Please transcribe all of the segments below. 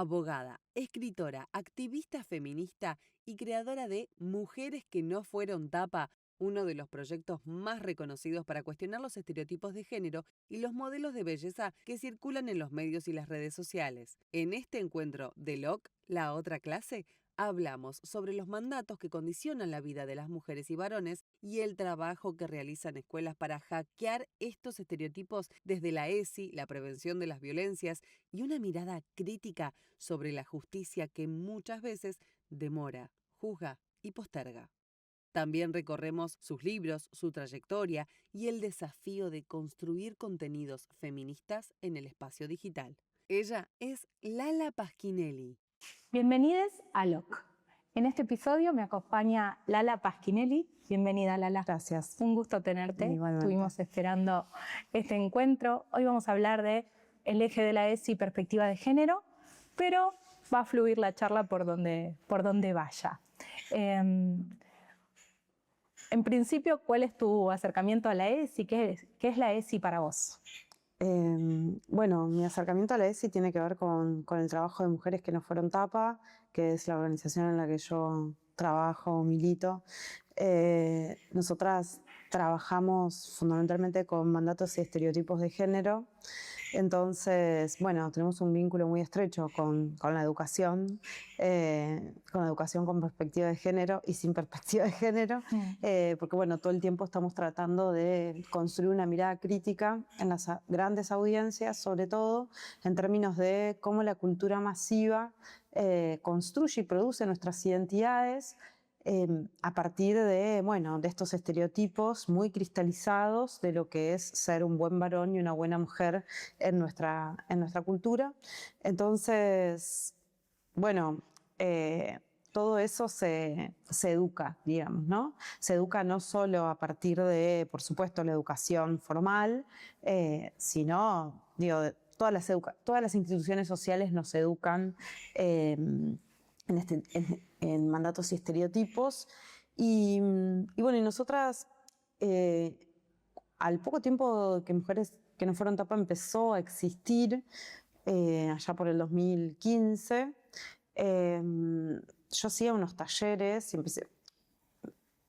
abogada, escritora, activista feminista y creadora de Mujeres que no fueron tapa, uno de los proyectos más reconocidos para cuestionar los estereotipos de género y los modelos de belleza que circulan en los medios y las redes sociales. En este encuentro de LOC, la otra clase, hablamos sobre los mandatos que condicionan la vida de las mujeres y varones y el trabajo que realizan escuelas para hackear estos estereotipos desde la ESI, la prevención de las violencias y una mirada crítica sobre la justicia que muchas veces demora, juzga y posterga. También recorremos sus libros, su trayectoria y el desafío de construir contenidos feministas en el espacio digital. Ella es Lala Pasquinelli. Bienvenidos a LOC. En este episodio me acompaña Lala Pasquinelli. Bienvenida, Lala. Gracias. Un gusto tenerte. Igualmente. Estuvimos esperando este encuentro. Hoy vamos a hablar de el eje de la ESI, perspectiva de género, pero va a fluir la charla por donde vaya. En principio, ¿cuál es tu acercamiento a la ESI? ¿Qué es la ESI para vos? Bueno, mi acercamiento a la ESI tiene que ver con el trabajo de Mujeres que no fueron tapa, que es la organización en la que yo trabajo, milito. Nosotras trabajamos fundamentalmente con mandatos y estereotipos de género. Entonces, bueno, tenemos un vínculo muy estrecho con la educación con perspectiva de género y sin perspectiva de género, porque bueno, todo el tiempo estamos tratando de construir una mirada crítica en las grandes audiencias, sobre todo en términos de cómo la cultura masiva construye y produce nuestras identidades, a partir de estos estereotipos muy cristalizados de lo que es ser un buen varón y una buena mujer en nuestra cultura. Entonces, bueno, todo eso se educa, digamos, ¿no? Se educa no solo a partir de, por supuesto, la educación formal, sino, digo, todas las instituciones sociales nos educan en mandatos y estereotipos. Y nosotras, al poco tiempo que Mujeres que no fueron tapa empezó a existir, allá por el 2015, yo hacía unos talleres y empecé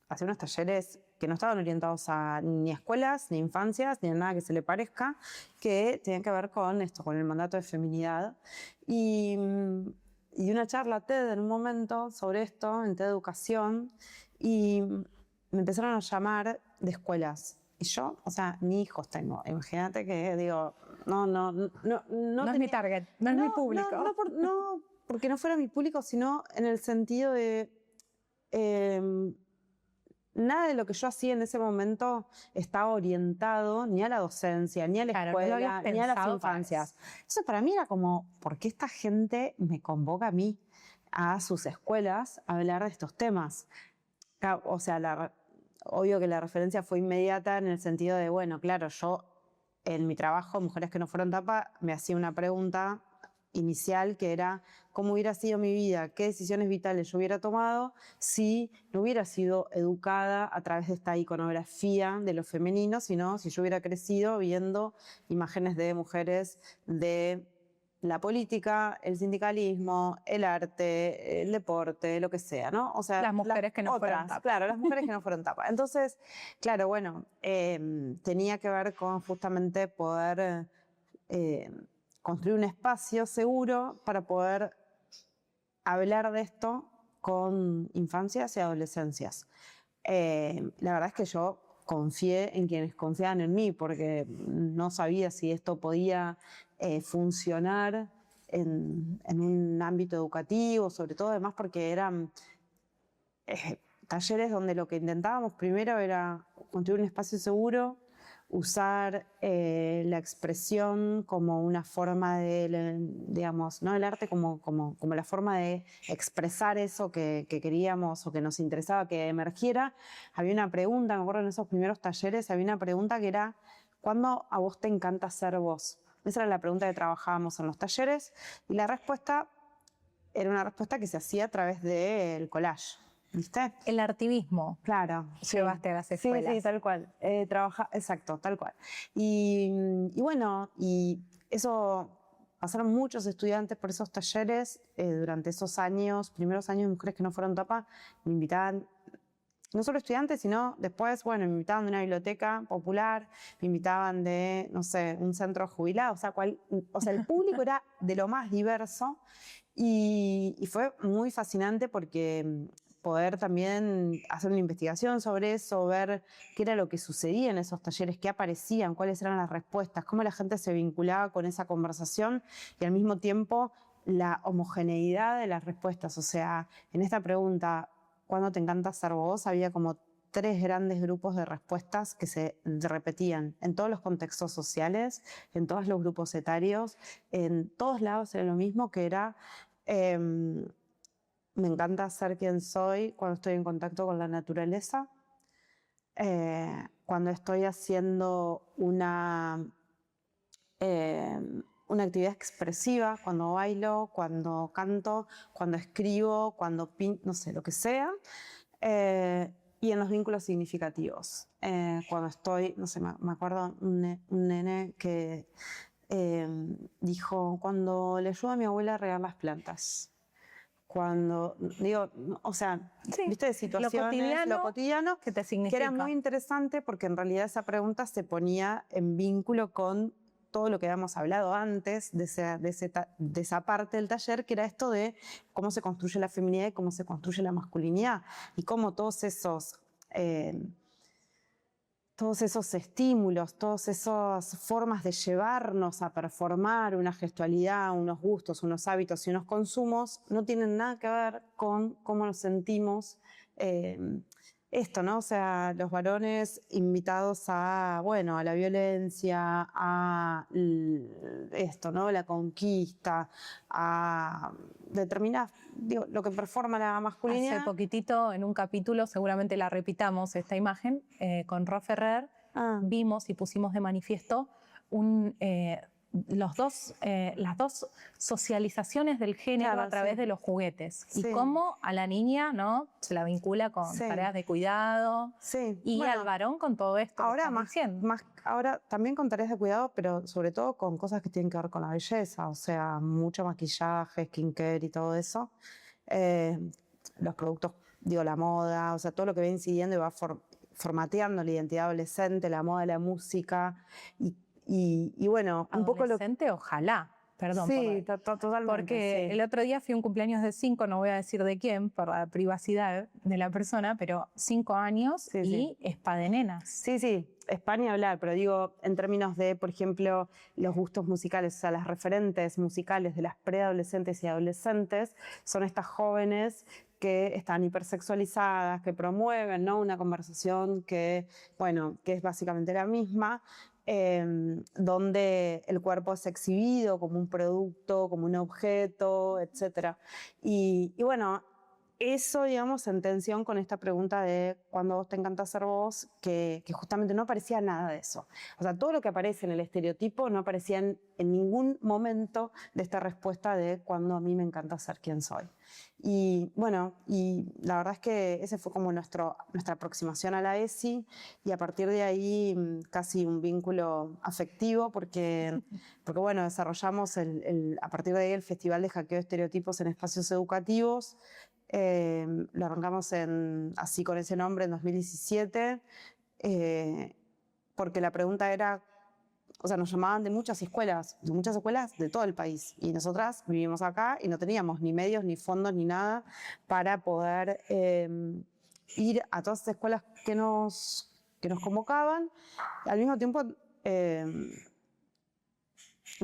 a hacer unos talleres que no estaban orientados ni a escuelas, ni a infancias, ni a nada que se le parezca, que tenían que ver con esto, con el mandato de feminidad. Y una charla TED en un momento sobre esto, en TED Educación, y me empezaron a llamar de escuelas. Y yo, o sea, ni hijos tengo. Imagínate que digo, no es mi target, no es mi público. No porque no fuera mi público, sino en el sentido de nada de lo que yo hacía en ese momento estaba orientado ni a la docencia, ni a la escuela, ni a las infancias. Eso para mí era como, ¿por qué esta gente me convoca a mí, a sus escuelas, a hablar de estos temas? O sea, obvio que la referencia fue inmediata en el sentido de, bueno, claro, yo en mi trabajo, Mujeres que no fueron tapa, me hacía una pregunta inicial que era cómo hubiera sido mi vida, qué decisiones vitales yo hubiera tomado si no hubiera sido educada a través de esta iconografía de lo femenino, sino si yo hubiera crecido viendo imágenes de mujeres de la política, el sindicalismo, el arte, el deporte, lo que sea, ¿no? O sea, las mujeres que no fueron tapa. Claro, las mujeres que no fueron tapa. Entonces, claro, bueno, tenía que ver con justamente poder construir un espacio seguro para poder hablar de esto con infancias y adolescencias. La verdad es que yo confié en quienes confiaban en mí, porque no sabía si esto podía funcionar en un ámbito educativo, sobre todo además porque eran talleres donde lo que intentábamos primero era construir un espacio seguro, usar la expresión como una forma de, digamos, ¿no? El arte como la forma de expresar eso que queríamos o que nos interesaba que emergiera. Había una pregunta, me acuerdo en esos primeros talleres, había una pregunta que era, ¿cuándo a vos te encanta ser vos? Esa era la pregunta que trabajábamos en los talleres y la respuesta era una respuesta que se hacía a través del collage. ¿Viste? El artivismo. Claro. Llevaste a las escuelas. Sí, tal cual. Exacto, tal cual. Y bueno, y eso pasaron muchos estudiantes por esos talleres durante esos años, primeros años de Mujeres que no fueron tapa, me invitaban, no solo estudiantes, sino después, bueno, me invitaban de una biblioteca popular, me invitaban de, no sé, un centro jubilado, o sea, el público era de lo más diverso y fue muy fascinante porque poder también hacer una investigación sobre eso, ver qué era lo que sucedía en esos talleres, qué aparecían, cuáles eran las respuestas, cómo la gente se vinculaba con esa conversación y al mismo tiempo la homogeneidad de las respuestas. O sea, en esta pregunta, ¿cuándo te encanta ser vos? Había como 3 grandes grupos de respuestas que se repetían en todos los contextos sociales, en todos los grupos etarios, en todos lados era lo mismo, que era me encanta ser quien soy cuando estoy en contacto con la naturaleza, cuando estoy haciendo una actividad expresiva, cuando bailo, cuando canto, cuando escribo, cuando pinto, no sé, lo que sea. Y en los vínculos significativos. Cuando estoy, no sé, me acuerdo un nene que dijo, cuando le ayudo a mi abuela a regar las plantas. Cuando, digo, o sea, Sí, viste, situaciones, lo cotidiano, que te que significa. era muy interesante porque en realidad esa pregunta se ponía en vínculo con todo lo que habíamos hablado antes de esa parte del taller, que era esto de cómo se construye la feminidad y cómo se construye la masculinidad y cómo todos esos estímulos, todas esas formas de llevarnos a performar una gestualidad, unos gustos, unos hábitos y unos consumos no tienen nada que ver con cómo nos sentimos. Esto, ¿no? O sea, los varones invitados a, bueno, a la violencia, a esto, ¿no? La conquista, a determinadas, digo, lo que performa la masculinidad. Hace poquitito, en un capítulo, seguramente la repitamos esta imagen, con Ro Ferrer, vimos y pusimos de manifiesto las dos socializaciones del género, Claro, a través sí. de los juguetes. Sí. Y cómo a la niña, ¿no?, se la vincula con Sí. tareas de cuidado. Sí. Y Bueno, al varón con todo esto que ahora estás diciendo. ahora también con tareas de cuidado, pero sobre todo con cosas que tienen que ver con la belleza, o sea, mucho maquillaje, skincare y todo eso. Los productos, digo, la moda, o sea, todo lo que va incidiendo y va formateando la identidad adolescente, la moda, la música y bueno, un poco lo... Adolescente, ojalá. Perdón. Sí, totalmente. Porque sí. el otro día fui a un cumpleaños de 5, no voy a decir de quién, por la privacidad de la persona, pero 5 años Sí, y sí. spa de nenas. Sí, España hablar, pero digo, en términos de, por ejemplo, los gustos musicales, o sea, las referentes musicales de las preadolescentes y adolescentes son estas jóvenes que están hipersexualizadas, que promueven, ¿no?, una conversación que, bueno, que es básicamente la misma, donde el cuerpo es exhibido como un producto, como un objeto, etc. Y bueno, eso, digamos, en tensión con esta pregunta de cuándo vos te encanta ser vos, que justamente no aparecía nada de eso. O sea, todo lo que aparece en el estereotipo no aparecía en ningún momento de esta respuesta de cuándo a mí me encanta ser quien soy. Y bueno, y la verdad es que ese fue como nuestra aproximación a la ESI y a partir de ahí casi un vínculo afectivo porque bueno, desarrollamos a partir de ahí el Festival de Hackeo de Estereotipos en Espacios Educativos. Lo arrancamos así con ese nombre en 2017, porque la pregunta era, o sea, nos llamaban de muchas escuelas de todo el país, y nosotras vivimos acá y no teníamos ni medios, ni fondos, ni nada para poder ir a todas esas escuelas que nos convocaban. Al mismo tiempo, nos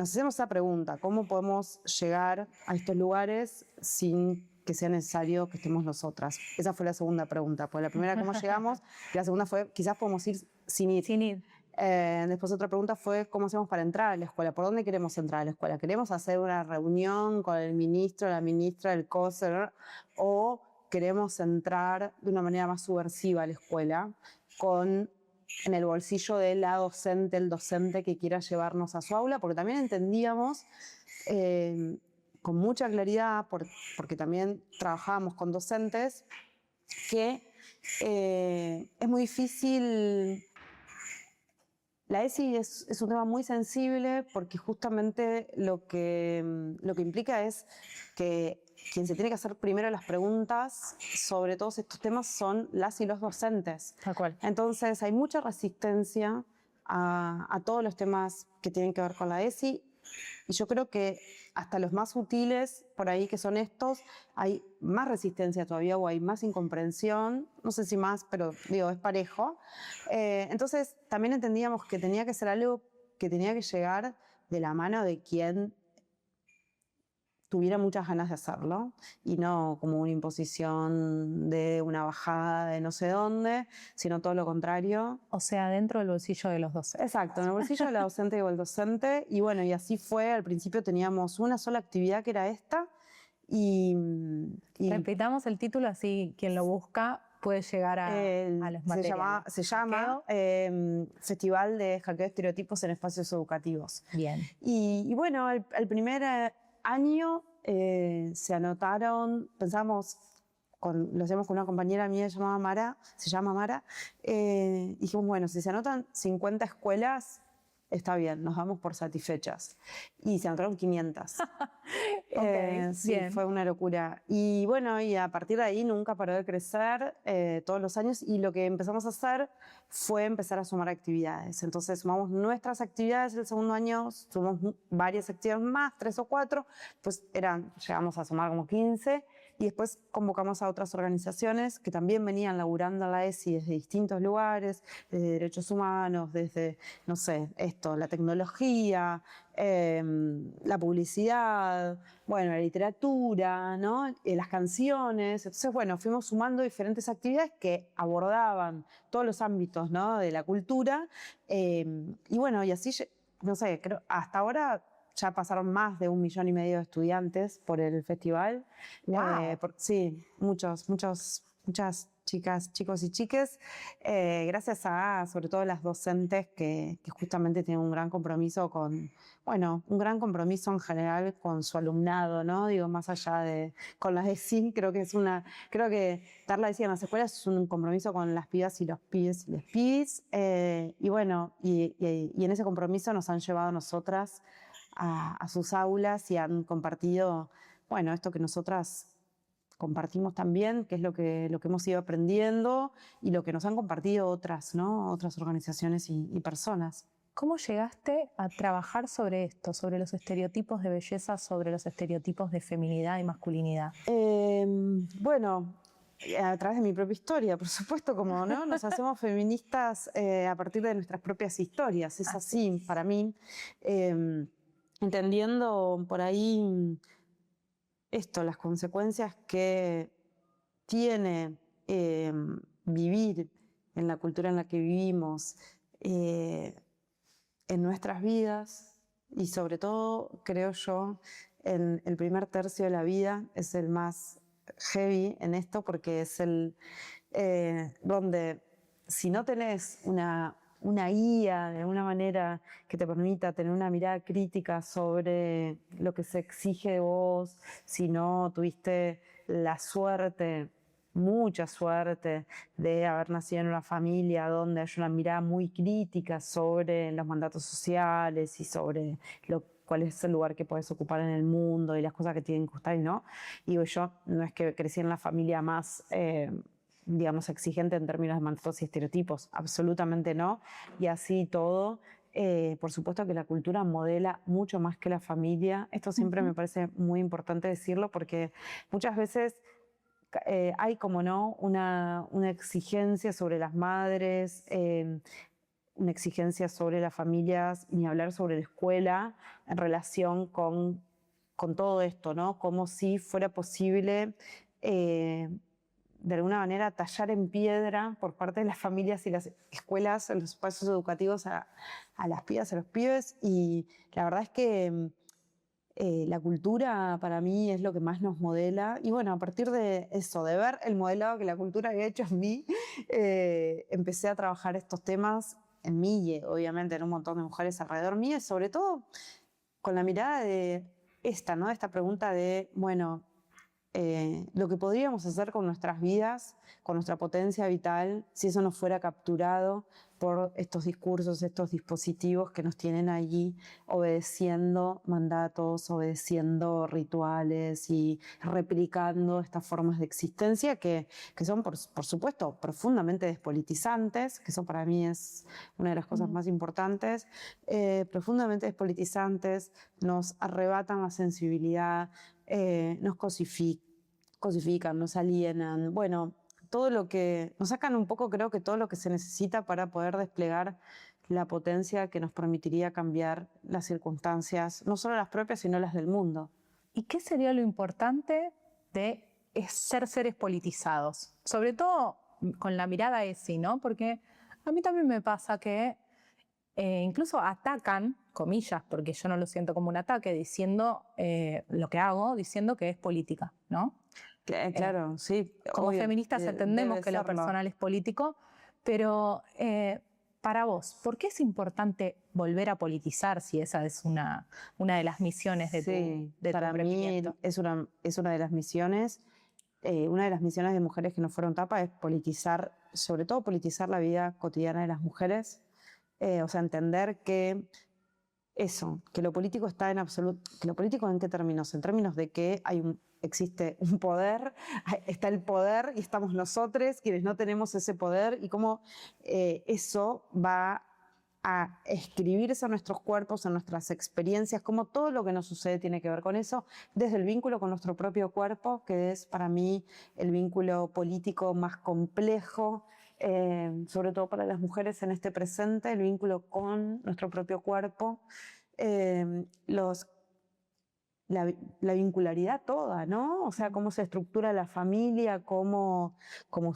hacemos esa pregunta, ¿cómo podemos llegar a estos lugares sin que sea necesario que estemos nosotras? Esa fue la segunda pregunta, pues la primera, ¿cómo llegamos? Y la segunda fue, quizás podemos ir sin ir. Sin ir. Después otra pregunta fue, ¿cómo hacemos para entrar a la escuela? ¿Por dónde queremos entrar a la escuela? ¿Queremos hacer una reunión con el ministro, la ministra, del COSER? ¿O queremos entrar de una manera más subversiva a la escuela, en el bolsillo de la docente, el docente que quiera llevarnos a su aula? Porque también entendíamos con mucha claridad, porque también trabajábamos con docentes, que es muy difícil La ESI es un tema muy sensible porque justamente lo que implica es que quien se tiene que hacer primero las preguntas sobre todos estos temas son las y los docentes. Tal cual. Entonces hay mucha resistencia a todos los temas que tienen que ver con la ESI, y yo creo que hasta los más sutiles, por ahí que son estos, hay más resistencia todavía o hay más incomprensión, no sé si más, pero digo, es parejo. Entonces también entendíamos que tenía que ser algo que tenía que llegar de la mano de quien tuviera muchas ganas de hacerlo y no como una imposición de una bajada de no sé dónde, sino todo lo contrario. O sea, dentro del bolsillo de los docentes. Exacto, en el bolsillo de la docente o el docente. Y bueno, y así fue. Al principio teníamos una sola actividad que era esta. Y repitamos el título, así quien lo busca puede llegar a los materiales. Se llama Festival de Hackeo de Estereotipos en Espacios Educativos. Bien. Y bueno, el primer año se anotaron, pensamos, lo hacíamos con una compañera mía se llama Mara, dijimos, bueno, si se anotan 50 escuelas, está bien, nos damos por satisfechas. Y se anotaron 500. Sí, bien. Fue una locura. Y bueno, y a partir de ahí nunca paró de crecer todos los años, y lo que empezamos a hacer fue empezar a sumar actividades. Entonces sumamos nuestras actividades el segundo año, sumamos varias actividades más, 3 o 4, pues llegamos a sumar como 15, y después convocamos a otras organizaciones que también venían laburando en la ESI desde distintos lugares, desde derechos humanos, desde, no sé, la tecnología, la publicidad, bueno, la literatura, ¿no? Las canciones. Entonces, bueno, fuimos sumando diferentes actividades que abordaban todos los ámbitos, ¿no?, de la cultura. Y bueno, y así, no sé, creo, hasta ahora ya pasaron más de 1,5 millones de estudiantes por el festival. Wow. Sí, muchas chicas, chicos y chiques, gracias a sobre todo las docentes que justamente tienen un gran compromiso un gran compromiso en general con su alumnado, ¿no? Digo, más allá con las ESI, creo que dar la ESI en las escuelas es un compromiso con las pibas y los pibes y les pibis, y bueno, y en ese compromiso nos han llevado a nosotras a sus aulas y han compartido, bueno, esto que nosotras compartimos también, que es lo que hemos ido aprendiendo y lo que nos han compartido otras organizaciones y personas. ¿Cómo llegaste a trabajar sobre esto, sobre los estereotipos de belleza, sobre los estereotipos de feminidad y masculinidad? Bueno, a través de mi propia historia, por supuesto, como no nos hacemos feministas a partir de nuestras propias historias. Es así para mí, entendiendo por ahí las consecuencias que tiene vivir en la cultura en la que vivimos, en nuestras vidas, y sobre todo, creo yo, en el primer tercio de la vida es el más heavy en esto, porque es donde si no tenés una guía de alguna manera que te permita tener una mirada crítica sobre lo que se exige de vos, si no tuviste la suerte, mucha suerte, de haber nacido en una familia donde hay una mirada muy crítica sobre los mandatos sociales y sobre cuál es el lugar que puedes ocupar en el mundo y las cosas que tienen que gustar y no. Y yo no es que crecí en la familia más digamos, exigente en términos de mandatos y estereotipos, absolutamente no, y así todo. Por supuesto que la cultura modela mucho más que la familia. Esto siempre me parece muy importante decirlo, porque muchas veces hay, como no, una exigencia sobre las madres, una exigencia sobre las familias, ni hablar sobre la escuela en relación con todo esto, ¿no? Como si fuera posible de alguna manera tallar en piedra por parte de las familias y las escuelas, en los espacios educativos, a las pibas, a los pibes. Y la verdad es que la cultura para mí es lo que más nos modela. Y bueno, a partir de eso, de ver el modelado que la cultura había hecho en mí, empecé a trabajar estos temas en mí y obviamente en un montón de mujeres alrededor mío, y sobre todo con la mirada de esta pregunta de, bueno, lo que podríamos hacer con nuestras vidas, con nuestra potencia vital, si eso no fuera capturado por estos discursos, estos dispositivos que nos tienen allí obedeciendo mandatos, obedeciendo rituales y replicando estas formas de existencia que son, por supuesto, profundamente despolitizantes, que eso para mí es una de las cosas más importantes, profundamente despolitizantes, nos arrebatan la sensibilidad, nos cosifican, nos alienan, bueno, todo lo que nos sacan un poco, creo que todo lo que se necesita para poder desplegar la potencia que nos permitiría cambiar las circunstancias, no solo las propias, sino las del mundo. ¿Y qué sería lo importante de ser seres politizados? Sobre todo con la mirada ESI, ¿no? Porque a mí también me pasa que incluso atacan, comillas, porque yo no lo siento como un ataque, diciendo lo que hago, diciendo que es política, ¿no? Claro, sí. Como obvio, feministas entendemos que lo personal es político, pero para vos, ¿por qué es importante volver a politizar si esa es una de las misiones de tu para mí es una de las misiones. Una de las misiones de Mujeres que no fueron tapa es politizar, sobre todo politizar la vida cotidiana de las mujeres. O sea, entender que que lo político está en absoluto. ¿Que lo político en qué términos? En términos de que existe un poder, está el poder y estamos nosotros quienes no tenemos ese poder, y cómo eso va a escribirse en nuestros cuerpos, en nuestras experiencias, cómo todo lo que nos sucede tiene que ver con eso, desde el vínculo con nuestro propio cuerpo, que es para mí el vínculo político más complejo, sobre todo para las mujeres en este presente, el vínculo con nuestro propio cuerpo, la vincularidad toda, ¿no? O sea, cómo se estructura la familia como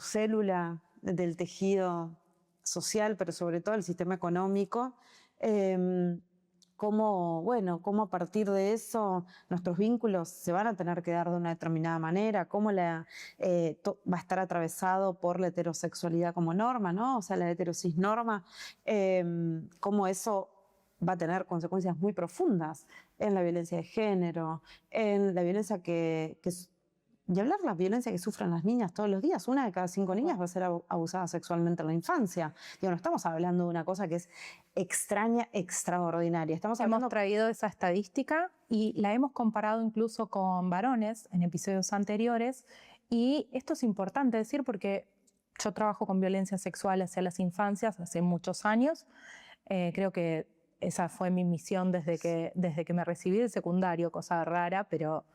célula del tejido social, pero sobre todo el sistema económico. Cómo a partir de eso nuestros vínculos se van a tener que dar de una determinada manera, cómo va a estar atravesado por la heterosexualidad como norma, ¿no? O sea, la heterosis norma, cómo eso va a tener consecuencias muy profundas en la violencia de género, en la violencia y hablar la violencia que sufren las niñas todos los días. 1 de cada 5 niñas va a ser abusada sexualmente en la infancia. Digo, no estamos hablando de una cosa que es extraña, extraordinaria. Hemos traído esa estadística y la hemos comparado incluso con varones en episodios anteriores. Y esto es importante decir porque yo trabajo con violencia sexual hacia las infancias hace muchos años. Creo que esa fue mi misión desde que me recibí del secundario, cosa rara, pero...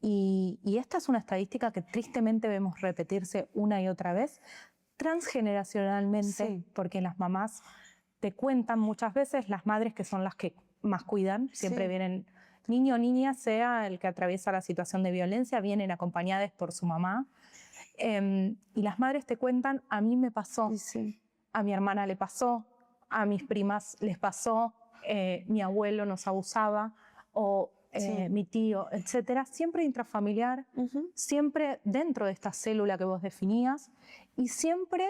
Y esta es una estadística que tristemente vemos repetirse una y otra vez, transgeneracionalmente, sí. Porque las mamás te cuentan muchas veces, las madres que son las que más cuidan, siempre vienen, niño o niña, sea el que atraviesa la situación de violencia, vienen acompañadas por su mamá. Y las madres te cuentan, a mí me pasó, a mi hermana le pasó, a mis primas les pasó, mi abuelo nos abusaba, o... mi tío, etcétera, siempre intrafamiliar, siempre dentro de esta célula que vos definías y siempre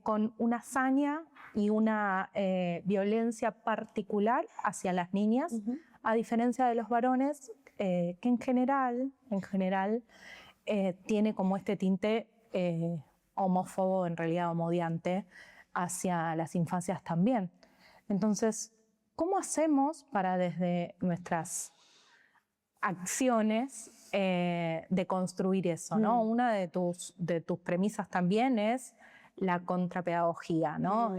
con una hazaña y una violencia particular hacia las niñas, a diferencia de los varones que en general tiene como este tinte homófobo, en realidad homodiante, hacia las infancias también. Entonces, ¿cómo hacemos para desde nuestras acciones de construir eso, ¿no? Una de tus premisas también es la contrapedagogía, ¿no?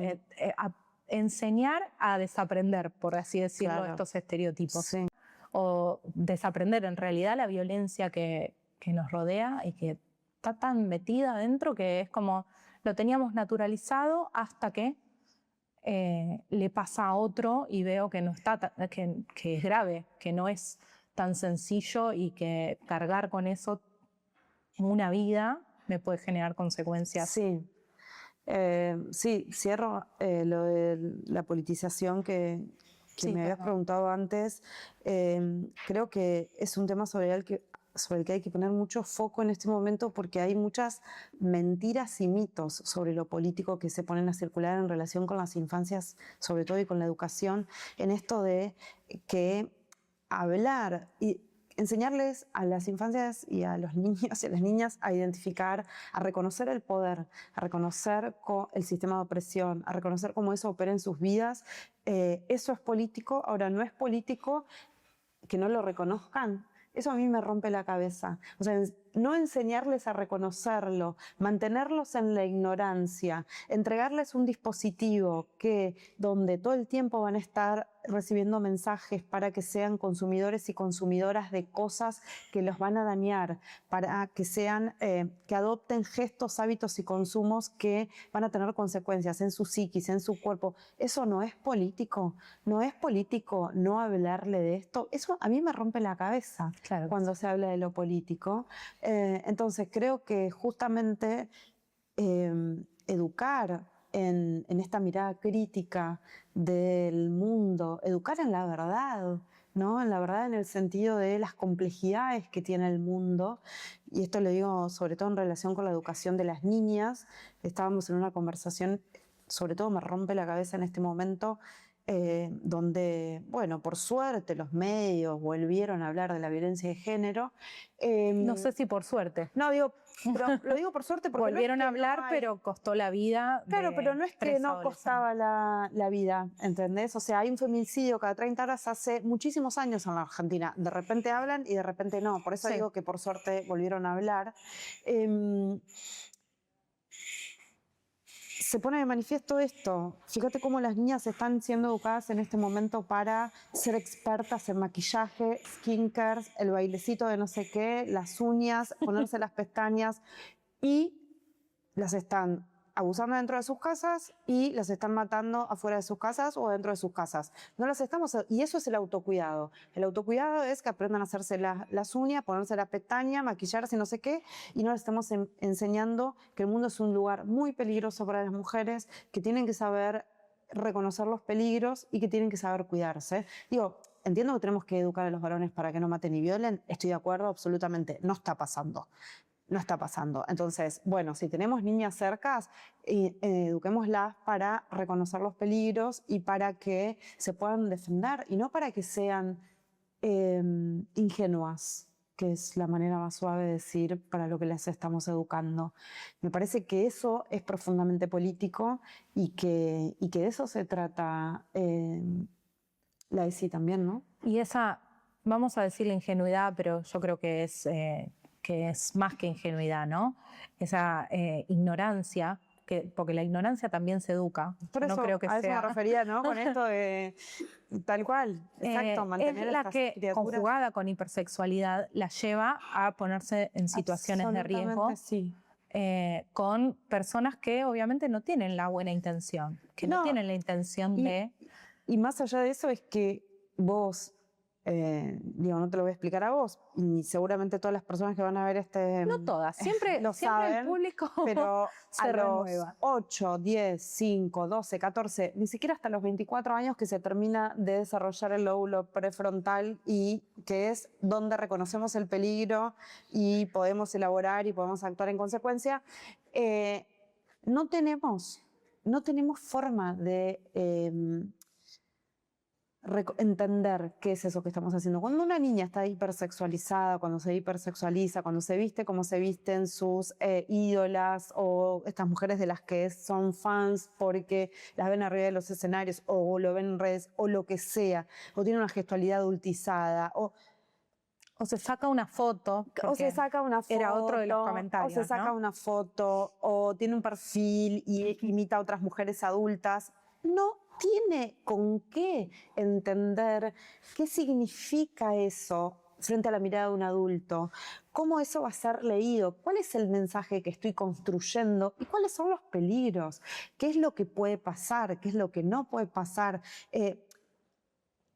Enseñar a desaprender, por así decirlo, estos estereotipos. Sí. O desaprender en realidad la violencia que nos rodea y que está tan metida adentro que es como lo teníamos naturalizado hasta que le pasa a otro y veo que no está que es grave, que no es tan sencillo y que cargar con eso una vida me puede generar consecuencias. Sí, cierro lo de la politización que me habías preguntado antes. Creo que es un tema sobre el que hay que poner mucho foco en este momento porque hay muchas mentiras y mitos sobre lo político que se ponen a circular en relación con las infancias, sobre todo, y con la educación, en esto de que hablar enseñarles a las infancias y a los niños y a las niñas a identificar, a reconocer el poder, a reconocer el sistema de opresión, a reconocer cómo eso opera en sus vidas. Eso es político. Ahora, no es político que no lo reconozcan. Eso a mí me rompe la cabeza. O sea, no enseñarles a reconocerlo, mantenerlos en la ignorancia, entregarles un dispositivo donde todo el tiempo van a estar recibiendo mensajes para que sean consumidores y consumidoras de cosas que los van a dañar, para que que adopten gestos, hábitos y consumos que van a tener consecuencias en su psiquis, en su cuerpo. Eso no es político. No es político no hablarle de esto. Eso a mí me rompe la cabeza cuando se habla de lo político. Entonces creo que justamente educar en esta mirada crítica del mundo, educar en la verdad, ¿no? En la verdad, en el sentido de las complejidades que tiene el mundo, y esto lo digo sobre todo en relación con la educación de las niñas. Estábamos en una conversación, sobre todo me rompe la cabeza en este momento, donde, bueno, por suerte los medios volvieron a hablar de la violencia de género. No sé si por suerte. No, pero lo digo por suerte porque volvieron no es a hablar, pero costó la vida. Claro, pero no es que no costaba la vida, ¿entendés? O sea, hay un feminicidio cada 30 horas hace muchísimos años en la Argentina. De repente hablan y de repente no. Por eso digo que por suerte volvieron a hablar. Se pone de manifiesto esto. Fíjate cómo las niñas están siendo educadas en este momento para ser expertas en maquillaje, skincare, el bailecito de no sé qué, las uñas, ponerse las pestañas, y las están abusando dentro de sus casas y las están matando afuera de sus casas o dentro de sus casas. No las estamos, y eso es el autocuidado. El autocuidado es que aprendan a hacerse las uñas, ponerse la pestaña, maquillarse, no sé qué, y no les estamos enseñando que el mundo es un lugar muy peligroso para las mujeres, que tienen que saber reconocer los peligros y que tienen que saber cuidarse. Digo, entiendo que tenemos que educar a los varones para que no maten y violen, estoy de acuerdo absolutamente, no está pasando. No está pasando. Entonces, bueno, si tenemos niñas cercas, eduquémoslas para reconocer los peligros y para que se puedan defender y no para que sean ingenuas, que es la manera más suave de decir para lo que les estamos educando. Me parece que eso es profundamente político y que de eso se trata la ESI también, ¿no? Y esa, vamos a decir la ingenuidad, pero yo creo que es más que ingenuidad, ¿no? Esa ignorancia, porque la ignorancia también se educa. Por eso, no creo que a eso me refería, ¿no? Con esto de tal cual, exacto, mantener es la estas que, criaturas. conjugada con hipersexualidad, la lleva a ponerse en situaciones de riesgo. Sí. Con personas que obviamente no tienen la buena intención, que no tienen la intención de... Y más allá de eso es que vos... no te lo voy a explicar a vos, y seguramente todas las personas que van a ver No todas, siempre, lo siempre saben, el público pero se a los renueva. 8, 10, 5, 12, 14, ni siquiera hasta los 24 años que se termina de desarrollar el lóbulo prefrontal, y que es donde reconocemos el peligro y podemos elaborar y podemos actuar en consecuencia, no tenemos forma de... entender qué es eso que estamos haciendo. Cuando una niña está hipersexualizada, cuando se hipersexualiza, cuando se viste como se visten sus ídolas, o estas mujeres de las que son fans porque las ven arriba de los escenarios o lo ven en redes o lo que sea, o tiene una gestualidad adultizada, o se saca una foto. Era otro de los comentarios. O se saca una foto, o tiene un perfil y imita a otras mujeres adultas. No tiene con qué entender qué significa eso frente a la mirada de un adulto, cómo eso va a ser leído, cuál es el mensaje que estoy construyendo y cuáles son los peligros, qué es lo que puede pasar, qué es lo que no puede pasar.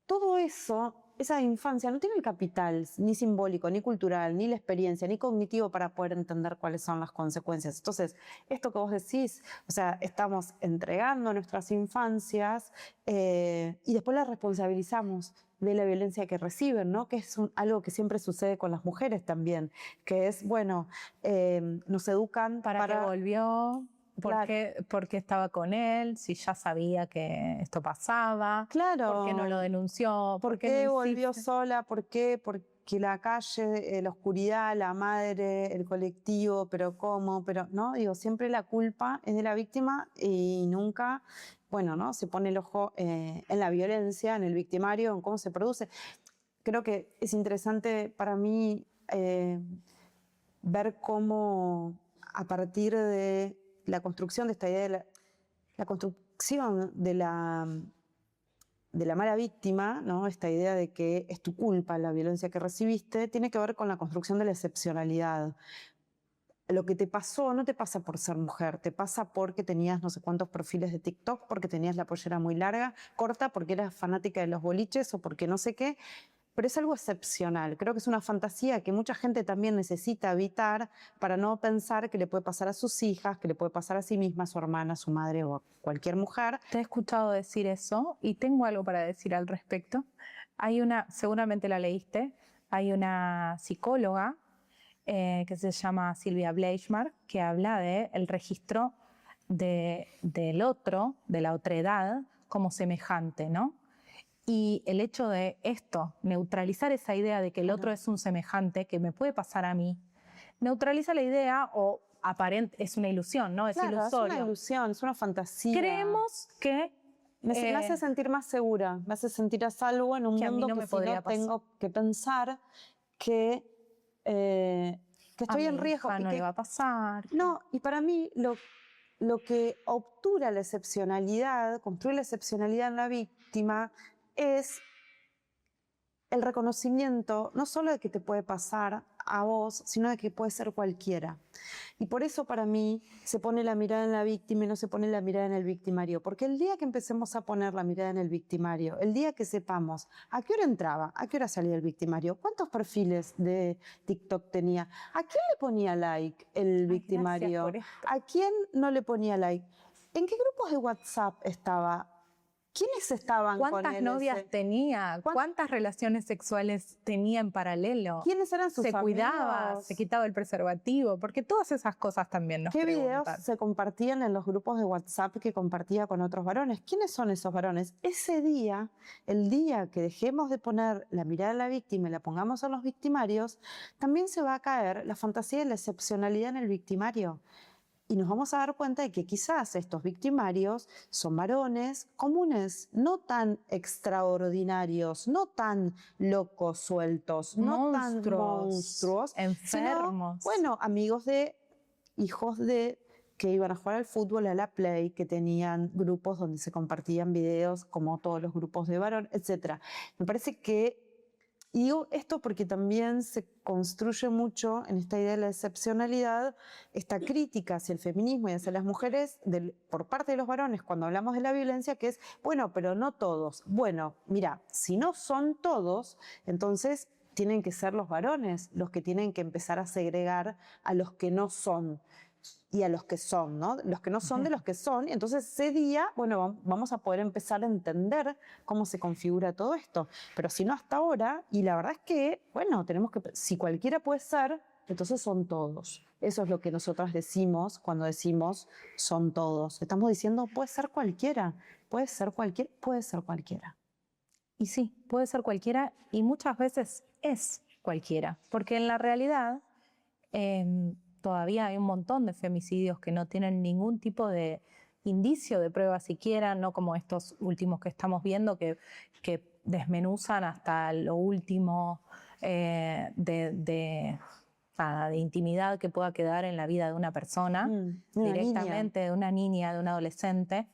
Todo eso, esa infancia no tiene el capital ni simbólico, ni cultural, ni la experiencia, ni cognitivo para poder entender cuáles son las consecuencias. Entonces, esto que vos decís, o sea, estamos entregando nuestras infancias y después las responsabilizamos de la violencia que reciben, ¿no? Que es algo que siempre sucede con las mujeres también, que es, bueno, nos educan ¿Para qué volvió? ¿Por qué estaba con él? Si ya sabía que esto pasaba. Claro. ¿Por qué no lo denunció? ¿Por qué volvió sola? ¿Por qué que la calle, la oscuridad, la madre, el colectivo, pero cómo, pero no, digo, siempre la culpa es de la víctima y nunca, bueno, ¿no? Se pone el ojo en la violencia, en el victimario, en cómo se produce. Creo que es interesante para mí ver cómo a partir de la construcción de esta idea de la construcción de la mala víctima, ¿no? Esta idea de que es tu culpa la violencia que recibiste, tiene que ver con la construcción de la excepcionalidad. Lo que te pasó no te pasa por ser mujer, te pasa porque tenías no sé cuántos perfiles de TikTok, porque tenías la pollera muy larga, corta, porque eras fanática de los boliches o porque no sé qué. Pero es algo excepcional. Creo que es una fantasía que mucha gente también necesita evitar para no pensar que le puede pasar a sus hijas, que le puede pasar a sí misma, a su hermana, a su madre o a cualquier mujer. Te he escuchado decir eso y tengo algo para decir al respecto. Hay seguramente la leíste, hay una psicóloga que se llama Silvia Bleichmark, que habla del registro del otro, de la otredad, como semejante, ¿no? Y el hecho de esto, neutralizar esa idea de que el otro es un semejante, que me puede pasar a mí, neutraliza la idea o es una ilusión, ¿no? Es ilusorio. Es una ilusión, es una fantasía. Creemos que... me hace sentir más segura, me hace sentir a salvo en un mundo que si no tengo que pensar que estoy en riesgo. No le va a pasar. No, y para mí lo que obtura la excepcionalidad, construye la excepcionalidad en la víctima, es el reconocimiento no solo de que te puede pasar a vos, sino de que puede ser cualquiera. Y por eso para mí se pone la mirada en la víctima y no se pone la mirada en el victimario. Porque el día que empecemos a poner la mirada en el victimario, el día que sepamos a qué hora entraba, a qué hora salía el victimario, cuántos perfiles de TikTok tenía, a quién le ponía like el victimario, a quién no le ponía like, en qué grupos de WhatsApp estaba, ¿quiénes estaban con él? ¿Cuántas novias tenía? ¿Cuántas relaciones sexuales tenía en paralelo? ¿Quiénes eran sus amigos? Se cuidaba, se quitaba el preservativo, porque todas esas cosas también nos preguntan. ¿Qué videos se compartían en los grupos de WhatsApp que compartía con otros varones? ¿Quiénes son esos varones? Ese día, el día que dejemos de poner la mirada a la víctima y la pongamos a los victimarios, también se va a caer la fantasía de la excepcionalidad en el victimario. Y nos vamos a dar cuenta de que quizás estos victimarios son varones comunes, no tan extraordinarios, no tan locos sueltos, no tan monstruos, enfermos. Sino, bueno, amigos de, hijos de, que iban a jugar al fútbol, a la Play, que tenían grupos donde se compartían videos como todos los grupos de varón, etc. Me parece que, y digo esto porque también se construye mucho en esta idea de la excepcionalidad, esta crítica hacia el feminismo y hacia las mujeres por parte de los varones cuando hablamos de la violencia, que es, bueno, pero no todos. Bueno, mira, si no son todos, entonces tienen que ser los varones los que tienen que empezar a segregar a los que no son y a los que son, ¿no? Los que no son de los que son. Y entonces ese día, bueno, vamos a poder empezar a entender cómo se configura todo esto. Pero si no hasta ahora, y la verdad es que, bueno, si cualquiera puede ser, entonces son todos. Eso es lo que nosotras decimos cuando decimos son todos. Estamos diciendo puede ser cualquiera, puede ser cualquiera. Y sí, puede ser cualquiera y muchas veces es cualquiera. Porque en la realidad... todavía hay un montón de femicidios que no tienen ningún tipo de indicio de prueba siquiera, no como estos últimos que estamos viendo que desmenuzan hasta lo último de intimidad que pueda quedar en la vida de una persona, directamente de una niña, de un adolescente.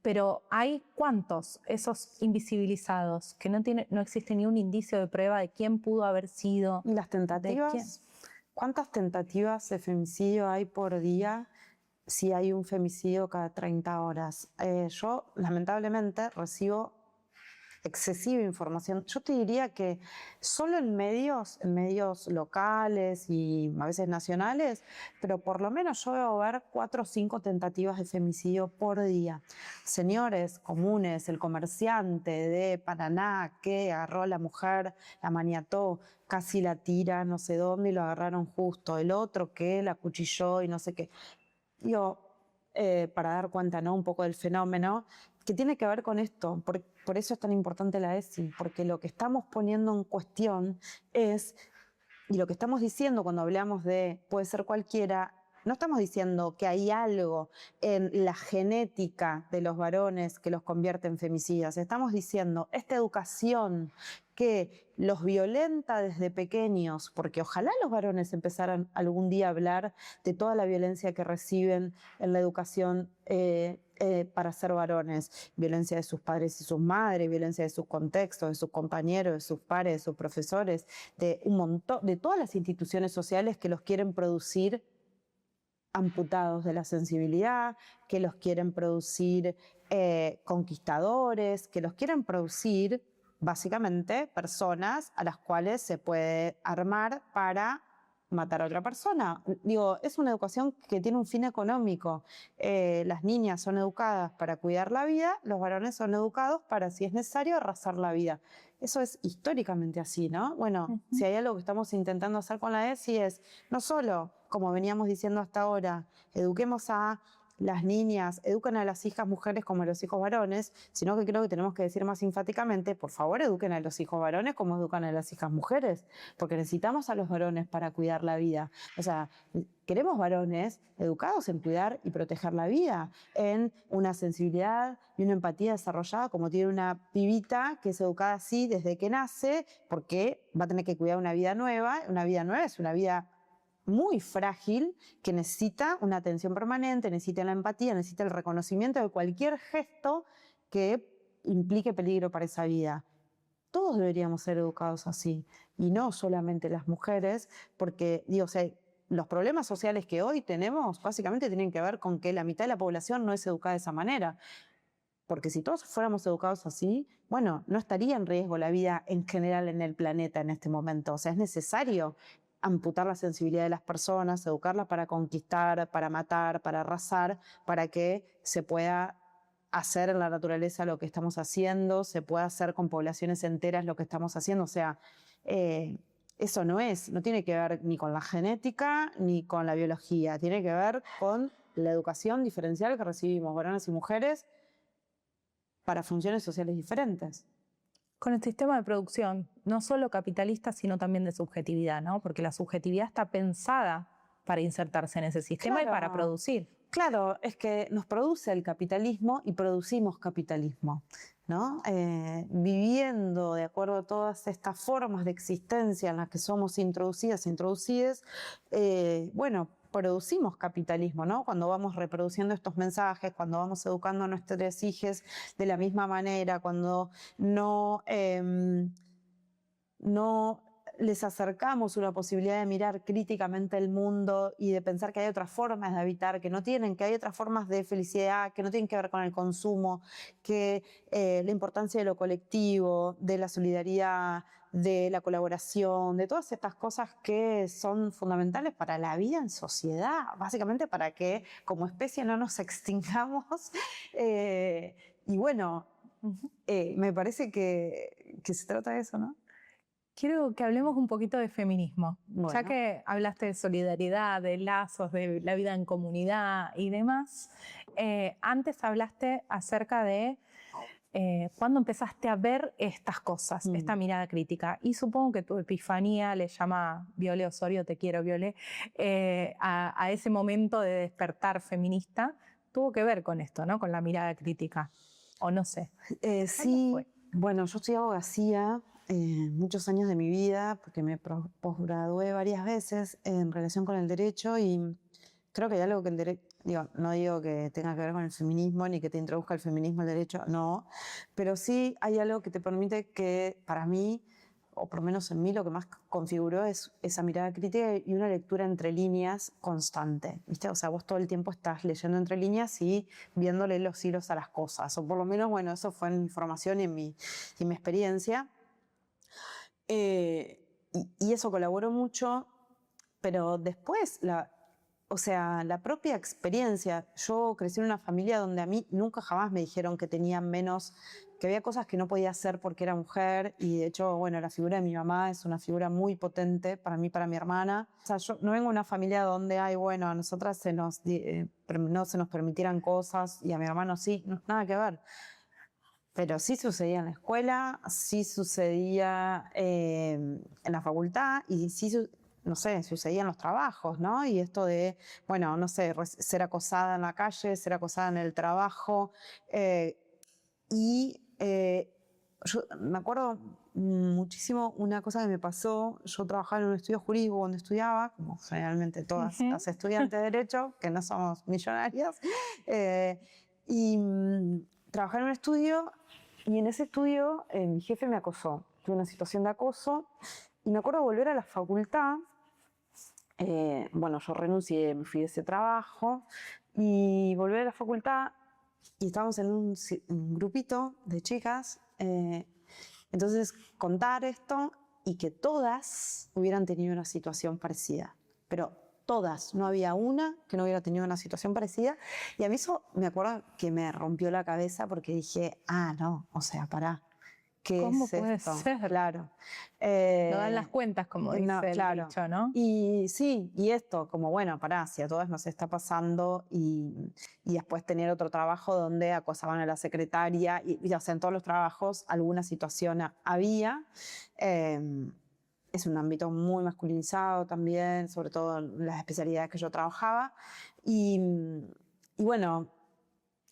Pero hay ¿cuántos? Esos invisibilizados, que no existe ni un indicio de prueba de quién pudo haber sido. ¿Y las tentativas? ¿Cuántas tentativas de femicidio hay por día si hay un femicidio cada 30 horas? Yo, lamentablemente, recibo excesiva información. Yo te diría que solo en medios locales y a veces nacionales, pero por lo menos yo veo ver 4 o 5 tentativas de femicidio por día. Señores comunes, el comerciante de Paraná que agarró a la mujer, la maniató, casi la tira no sé dónde y lo agarraron justo. El otro que la cuchilló y no sé qué. Para dar cuenta, ¿no? Un poco del fenómeno, que tiene que ver con esto. Por eso es tan importante la ESI, porque lo que estamos poniendo en cuestión es, y lo que estamos diciendo cuando hablamos de puede ser cualquiera, no estamos diciendo que hay algo en la genética de los varones que los convierte en femicidas. Estamos diciendo esta educación que los violenta desde pequeños, porque ojalá los varones empezaran algún día a hablar de toda la violencia que reciben en la educación para ser varones, violencia de sus padres y sus madres, violencia de sus contextos, de sus compañeros, de sus pares, de sus profesores, de un montón, de todas las instituciones sociales que los quieren producir amputados de la sensibilidad, que los quieren producir conquistadores, que los quieren producir básicamente personas a las cuales se puede armar para matar a otra persona. Digo, es una educación que tiene un fin económico. Las niñas son educadas para cuidar la vida, los varones son educados para, si es necesario, arrasar la vida. Eso es históricamente así, ¿no? Bueno, si hay algo que estamos intentando hacer con la ESI es, no solo, como veníamos diciendo hasta ahora, eduquemos a las niñas, eduquen a las hijas mujeres como a los hijos varones, sino que creo que tenemos que decir más enfáticamente, por favor, eduquen a los hijos varones como educan a las hijas mujeres, porque necesitamos a los varones para cuidar la vida. O sea, queremos varones educados en cuidar y proteger la vida, en una sensibilidad y una empatía desarrollada como tiene una pibita que es educada así desde que nace, porque va a tener que cuidar una vida nueva. Una vida nueva es una vida muy frágil, que necesita una atención permanente, necesita la empatía, necesita el reconocimiento de cualquier gesto que implique peligro para esa vida. Todos deberíamos ser educados así, y no solamente las mujeres, porque, digo, o sea, los problemas sociales que hoy tenemos básicamente tienen que ver con que la mitad de la población no es educada de esa manera. Porque si todos fuéramos educados así, bueno, no estaría en riesgo la vida en general en el planeta en este momento. O sea, es necesario amputar la sensibilidad de las personas, educarlas para conquistar, para matar, para arrasar, para que se pueda hacer en la naturaleza lo que estamos haciendo, se pueda hacer con poblaciones enteras lo que estamos haciendo. O sea, eso no tiene que ver ni con la genética ni con la biología, tiene que ver con la educación diferencial que recibimos varones y mujeres para funciones sociales diferentes. Con el sistema de producción, no solo capitalista, sino también de subjetividad, ¿no? Porque la subjetividad está pensada para insertarse en ese sistema, claro, y para producir. Claro, es que nos produce el capitalismo y producimos capitalismo, ¿no? Viviendo de acuerdo a todas estas formas de existencia en las que somos introducidas, bueno, producimos capitalismo, ¿no? Cuando vamos reproduciendo estos mensajes, cuando vamos educando a nuestros hijos de la misma manera, cuando no les acercamos una posibilidad de mirar críticamente el mundo y de pensar que hay otras formas de habitar, que hay otras formas de felicidad, que no tienen que ver con el consumo, que la importancia de lo colectivo, de la solidaridad, de la colaboración, de todas estas cosas que son fundamentales para la vida en sociedad, básicamente para que como especie no nos extingamos. Y bueno, me parece que se trata de eso, ¿no? Quiero que hablemos un poquito de feminismo. Bueno. Ya que hablaste de solidaridad, de lazos, de la vida en comunidad y demás, antes hablaste acerca de cuándo empezaste a ver estas cosas, esta mirada crítica. Y supongo que tu epifanía, le llama Viole Osorio, te quiero Viole, a ese momento de despertar feminista, tuvo que ver con esto, ¿no? Con la mirada crítica, o no sé. Sí, bueno, yo estudié abogacía muchos años de mi vida, porque me posgradué varias veces en relación con el derecho, y creo que hay algo que el derecho, no digo que tenga que ver con el feminismo ni que te introduzca el feminismo el derecho, no, pero sí hay algo que te permite que, para mí, o por lo menos en mí, lo que más configuró es esa mirada crítica y una lectura entre líneas constante, ¿viste? O sea, vos todo el tiempo estás leyendo entre líneas y viéndole los hilos a las cosas, o por lo menos, bueno, eso fue en mi formación y en mi experiencia. Y eso colaboró mucho, pero después, la propia experiencia. Yo crecí en una familia donde a mí nunca jamás me dijeron que tenía menos, que había cosas que no podía hacer porque era mujer, y de hecho, bueno, la figura de mi mamá es una figura muy potente para mí, para mi hermana. O sea, yo no vengo de una familia donde a nosotras no se nos permitieran cosas y a mi hermano sí, nada que ver. Pero sí sucedía en la escuela, sí sucedía en la facultad y sí, no sé, sucedía en los trabajos, ¿no? Y esto de, bueno, no sé, ser acosada en la calle, ser acosada en el trabajo. Yo me acuerdo muchísimo una cosa que me pasó. Yo trabajaba en un estudio jurídico cuando estudiaba, como generalmente todas las estudiantes de Derecho, que no somos millonarias. Trabajaba en un estudio y en ese estudio mi jefe me acosó. Tuve una situación de acoso y me acuerdo volver a la facultad. Bueno, yo renuncié, me fui de ese trabajo y volví a la facultad y estábamos en un grupito de chicas. Entonces, contar esto y que todas hubieran tenido una situación parecida, pero todas, no había una que no hubiera tenido una situación parecida. Y a mí eso me acuerdo que me rompió la cabeza porque dije, no, o sea, pará. ¿Qué ¿Cómo es puede esto? ser? Claro. No dan las cuentas, como dice el dicho, ¿no? Y sí, y esto, como bueno, pará, si a todas nos está pasando y después tener otro trabajo donde acosaban a la secretaria, o sea, en todos los trabajos alguna situación había. Es un ámbito muy masculinizado también, sobre todo en las especialidades que yo trabajaba. Y bueno,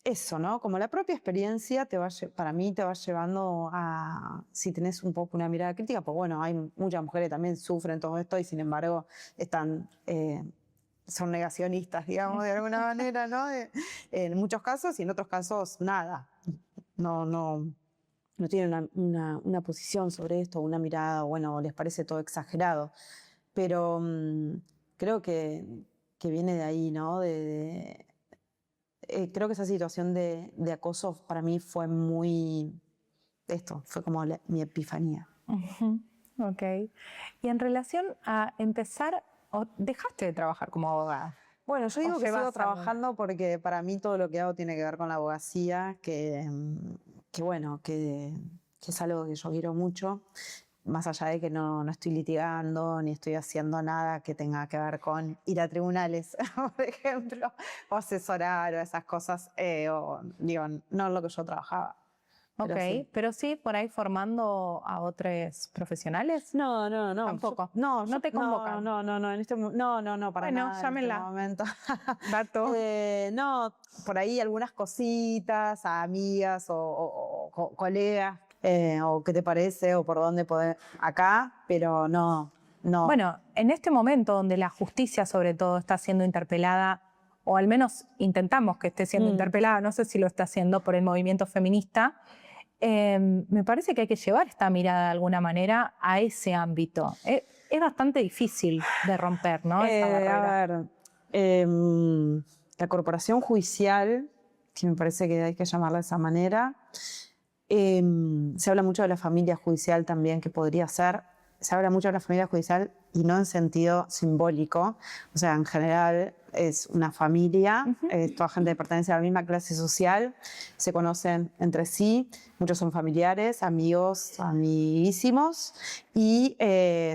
eso, ¿no? Como la propia experiencia para mí te va llevando a, si tenés un poco una mirada crítica, pues bueno, hay muchas mujeres que también sufren todo esto y sin embargo son negacionistas, digamos, de alguna manera, ¿no? En muchos casos y en otros casos nada. No tienen una posición sobre esto, una mirada, bueno, les parece todo exagerado. Pero creo que viene de ahí, ¿no? Creo que esa situación de acoso para mí fue fue como mi epifanía. Ok. Y en relación a empezar, ¿o dejaste de trabajar como abogada? Bueno, yo digo que sigo trabajando porque para mí todo lo que hago tiene que ver con la abogacía, que bueno, que es algo que yo quiero mucho, más allá de que no estoy litigando ni estoy haciendo nada que tenga que ver con ir a tribunales, por ejemplo, o asesorar o esas cosas, no es lo que yo trabajaba. Ok, pero sí por ahí formando a otros profesionales. No. Tampoco. No te convocan. No, para nada. Llámenla. En este momento. Dato. No, por ahí algunas cositas a amigas o colegas, o qué te parece, o por dónde poder acá, pero no. Bueno, en este momento donde la justicia sobre todo está siendo interpelada, o al menos intentamos que esté siendo interpelada, no sé si lo está haciendo por el movimiento feminista, me parece que hay que llevar esta mirada de alguna manera a ese ámbito. Es bastante difícil de romper, ¿no? Esa barrera. A ver, la corporación judicial, que me parece que hay que llamarla de esa manera, se habla mucho de la familia judicial también, que podría ser. Se habla mucho de la familia judicial y no en sentido simbólico. O sea, en general es una familia, toda gente que pertenece a la misma clase social, se conocen entre sí, muchos son familiares, amigos, amiguísimos, y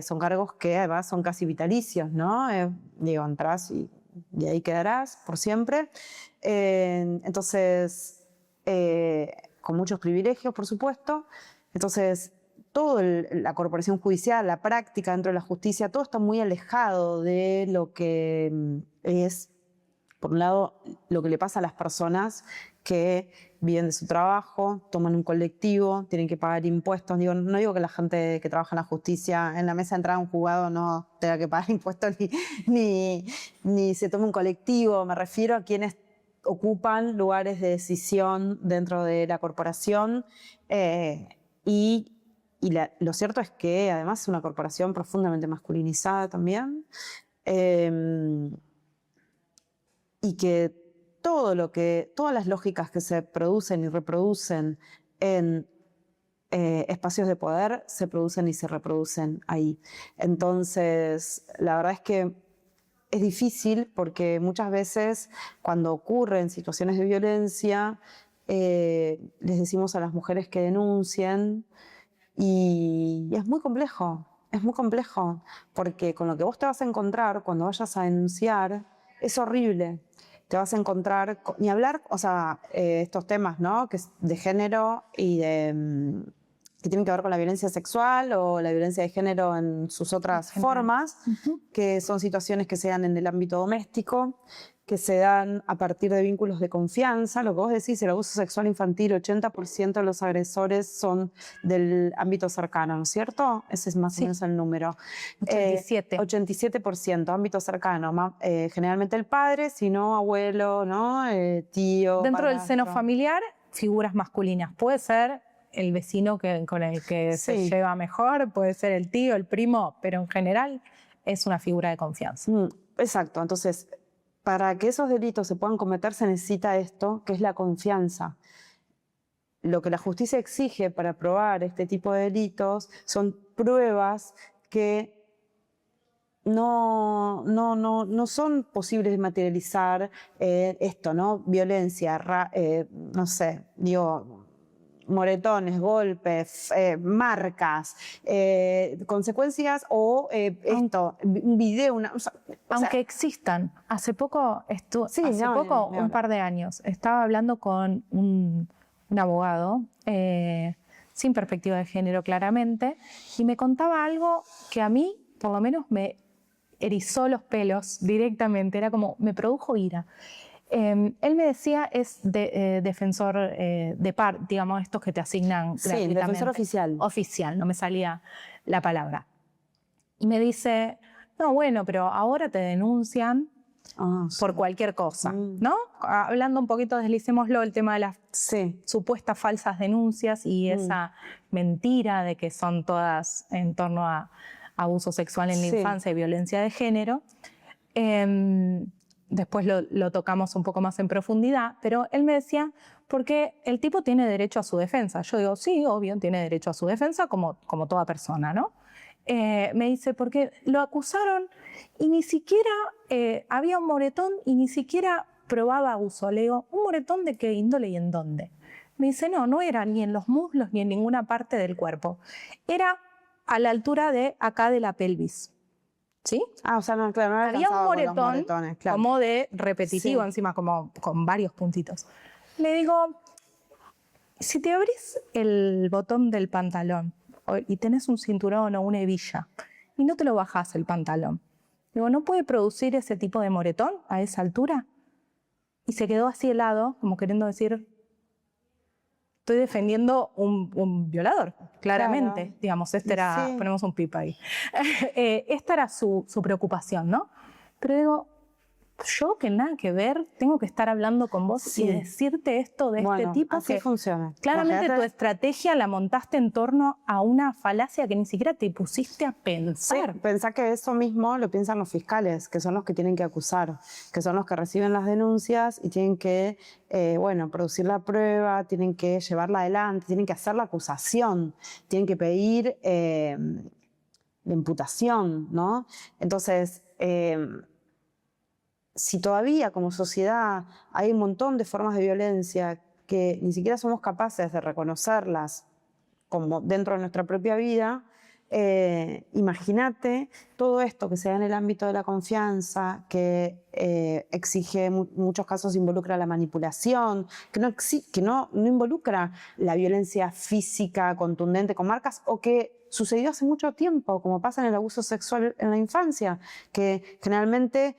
son cargos que además son casi vitalicios, ¿no? Digo, entras y ahí quedarás por siempre. Entonces, con muchos privilegios, por supuesto. Entonces, toda la corporación judicial, la práctica dentro de la justicia, todo está muy alejado de lo que es, por un lado, lo que le pasa a las personas que viven de su trabajo, toman un colectivo, tienen que pagar impuestos. No digo que la gente que trabaja en la justicia, en la mesa de entrada a un juzgado, no tenga que pagar impuestos ni se tome un colectivo. Me refiero a quienes ocupan lugares de decisión dentro de la corporación lo cierto es que además es una corporación profundamente masculinizada también, y que todas las lógicas que se producen y reproducen en espacios de poder se producen y se reproducen ahí. Entonces, la verdad es que es difícil porque muchas veces cuando ocurren situaciones de violencia, les decimos a las mujeres que denuncien. Y es muy complejo, porque con lo que vos te vas a encontrar cuando vayas a denunciar es horrible. te vas a encontrar, ni hablar, o sea, estos temas, ¿no? Que es de género y que tienen que ver con la violencia sexual o la violencia de género en sus otras formas, que son situaciones que se dan en el ámbito doméstico, que se dan a partir de vínculos de confianza. Lo que vos decís, el abuso sexual infantil, 80% de los agresores son del ámbito cercano, ¿no es cierto? Ese es más o menos el número. 87. 87%, ámbito cercano. Generalmente el padre, si no abuelo, ¿no? Tío, Dentro del padrastro. seno familiar, figuras masculinas. Puede ser el vecino con el que se lleva mejor, puede ser el tío, el primo, pero en general es una figura de confianza. Exacto. Entonces, para que esos delitos se puedan cometer se necesita esto, que es la confianza. Lo que la justicia exige para probar este tipo de delitos son pruebas que no son posibles de materializar esto, ¿no? Violencia, no sé, digo, moretones, golpes, marcas, consecuencias o un video, aunque existan. Hace poco, un par de años, estaba hablando con un abogado, sin perspectiva de género claramente, y me contaba algo que a mí, por lo menos, me erizó los pelos directamente, era como, me produjo ira. Él me decía, es defensor de par, digamos, estos que te asignan gratuitamente. Defensor oficial. Oficial, no me salía la palabra. Y me dice, no, bueno, pero ahora te denuncian por cualquier cosa, ¿no? Hablando un poquito, deslicémoslo, el tema de las supuestas falsas denuncias y esa mentira de que son todas en torno a abuso sexual en la infancia y violencia de género. Después lo tocamos un poco más en profundidad, pero él me decía, porque el tipo tiene derecho a su defensa. Yo digo, sí, obvio, tiene derecho a su defensa como toda persona, ¿no? Me dice, porque lo acusaron y ni siquiera había un moretón y ni siquiera probaba abuso. Le digo, ¿un moretón de qué índole y en dónde? Me dice, no era ni en los muslos ni en ninguna parte del cuerpo. Era a la altura de acá de la pelvis. ¿Sí? O sea, no, claro, no había un moretón, claro. como de repetitivo, encima como con varios puntitos. Le digo, si te abrís el botón del pantalón y tenés un cinturón o una hebilla y no te lo bajás el pantalón, digo, ¿no puede producir ese tipo de moretón a esa altura? Y se quedó así helado, como queriendo decir, estoy defendiendo un violador, claramente. Claro. Digamos, ponemos un pip ahí. Esta era su preocupación, ¿no? Pero digo, yo que nada que ver, tengo que estar hablando con vos y decirte esto de este tipo. Así funciona. Claramente tu estrategia la montaste en torno a una falacia que ni siquiera te pusiste a pensar. Sí, pensá que eso mismo lo piensan los fiscales, que son los que tienen que acusar, que son los que reciben las denuncias y tienen que, producir la prueba, tienen que llevarla adelante, tienen que hacer la acusación, tienen que pedir la imputación, ¿no? Entonces, si todavía como sociedad hay un montón de formas de violencia que ni siquiera somos capaces de reconocerlas como dentro de nuestra propia vida, imagínate todo esto que se da en el ámbito de la confianza, que exige, en muchos casos involucra la manipulación, que no involucra la violencia física contundente con marcas, o que sucedió hace mucho tiempo, como pasa en el abuso sexual en la infancia, que generalmente,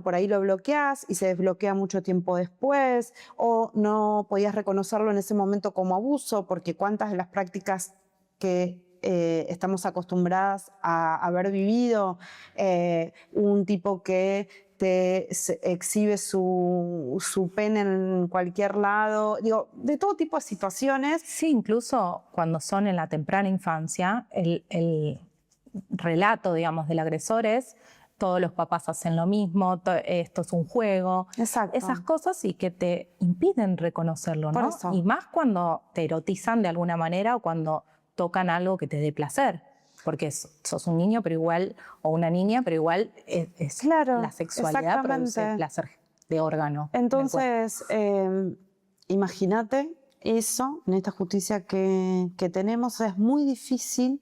por ahí lo bloqueás y se desbloquea mucho tiempo después, o no podías reconocerlo en ese momento como abuso, porque cuántas de las prácticas que estamos acostumbradas a haber vivido, un tipo que te exhibe su pene en cualquier lado, digo, de todo tipo de situaciones. Sí, incluso cuando son en la temprana infancia, el relato, digamos, del agresor es todos los papás hacen lo mismo, esto es un juego. Exacto. Esas cosas y que te impiden reconocerlo, ¿no? Por eso. Y más cuando te erotizan de alguna manera o cuando tocan algo que te dé placer. Porque sos un niño, pero igual, o una niña, pero igual es claro, la sexualidad produce placer de órgano. Entonces, imagínate eso, en esta justicia que tenemos, es muy difícil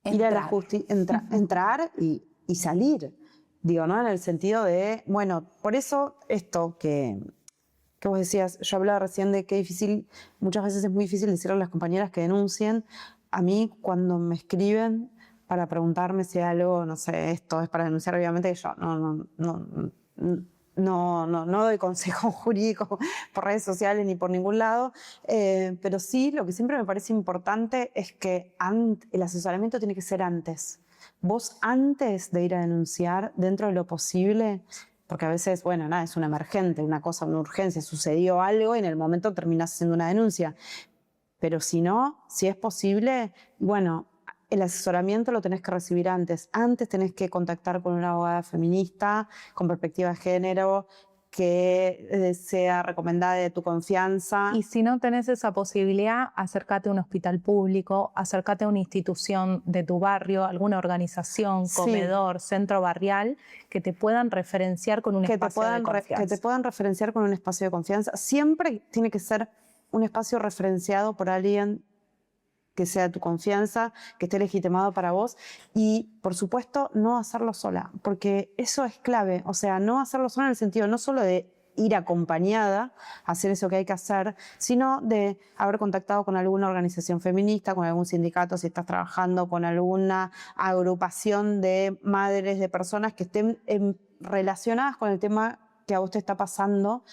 ir a la justicia, entrar y salir. Digo, ¿no? En el sentido de, bueno, por eso esto que vos decías, yo hablaba recién de que difícil, muchas veces es muy difícil decirle a las compañeras que denuncien. A mí, cuando me escriben para preguntarme si algo, no sé, esto es para denunciar, obviamente yo no doy consejo jurídico por redes sociales ni por ningún lado, pero sí, lo que siempre me parece importante es que el asesoramiento tiene que ser antes. Vos antes de ir a denunciar, dentro de lo posible, porque a veces, bueno, nada, es una emergente, una cosa, una urgencia, sucedió algo y en el momento terminás haciendo una denuncia. Pero si no, si es posible, bueno, el asesoramiento lo tenés que recibir antes. Antes tenés que contactar con una abogada feminista, con perspectiva de género, que sea recomendada de tu confianza. Y si no tenés esa posibilidad, acércate a un hospital público, acércate a una institución de tu barrio, alguna organización, comedor, centro barrial, que te puedan referenciar con un espacio de confianza. Que te puedan referenciar con un espacio de confianza. Siempre tiene que ser un espacio referenciado por alguien que sea de tu confianza, que esté legitimado para vos y, por supuesto, no hacerlo sola, porque eso es clave. O sea, no hacerlo sola en el sentido no solo de ir acompañada a hacer eso que hay que hacer, sino de haber contactado con alguna organización feminista, con algún sindicato, si estás trabajando con alguna agrupación de madres, de personas que estén relacionadas con el tema que a vos te está pasando,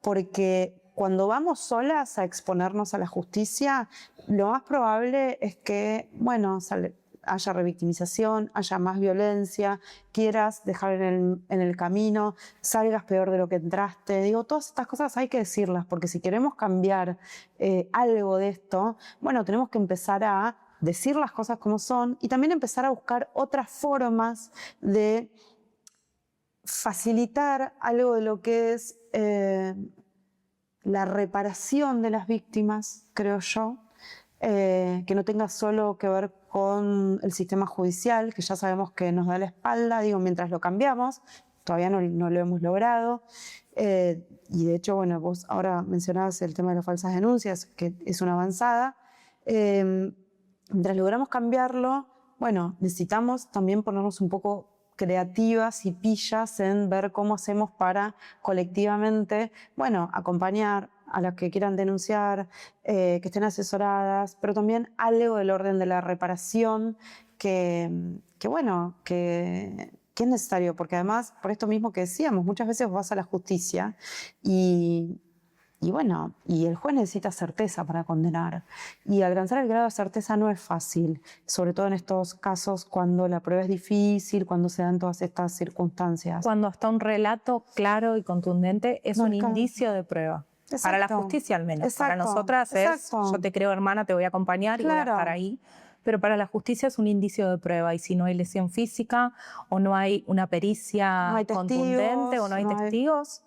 porque cuando vamos solas a exponernos a la justicia, lo más probable es que, bueno, haya revictimización, haya más violencia, quieras dejar en el camino, salgas peor de lo que entraste. Digo, todas estas cosas hay que decirlas, porque si queremos cambiar algo de esto, bueno, tenemos que empezar a decir las cosas como son y también empezar a buscar otras formas de facilitar algo de lo que es la reparación de las víctimas, creo yo, que no tenga solo que ver con el sistema judicial, que ya sabemos que nos da la espalda, digo, mientras lo cambiamos, todavía no lo hemos logrado. Y de hecho, bueno, vos ahora mencionabas el tema de las falsas denuncias, que es una avanzada. Mientras logramos cambiarlo, bueno, necesitamos también ponernos un poco creativas y pillas en ver cómo hacemos para colectivamente, bueno, acompañar a las que quieran denunciar, que estén asesoradas, pero también algo del orden de la reparación que es necesario, porque además, por esto mismo que decíamos, muchas veces vas a la justicia y el juez necesita certeza para condenar. Y alcanzar el grado de certeza no es fácil, sobre todo en estos casos cuando la prueba es difícil, cuando se dan todas estas circunstancias. Cuando está un relato claro y contundente, es un indicio de prueba. Exacto. Para la justicia al menos. Exacto. Para nosotras es, yo te creo hermana, te voy a acompañar y voy a estar ahí. Pero para la justicia es un indicio de prueba y si no hay lesión física o no hay una pericia contundente o no hay testigos,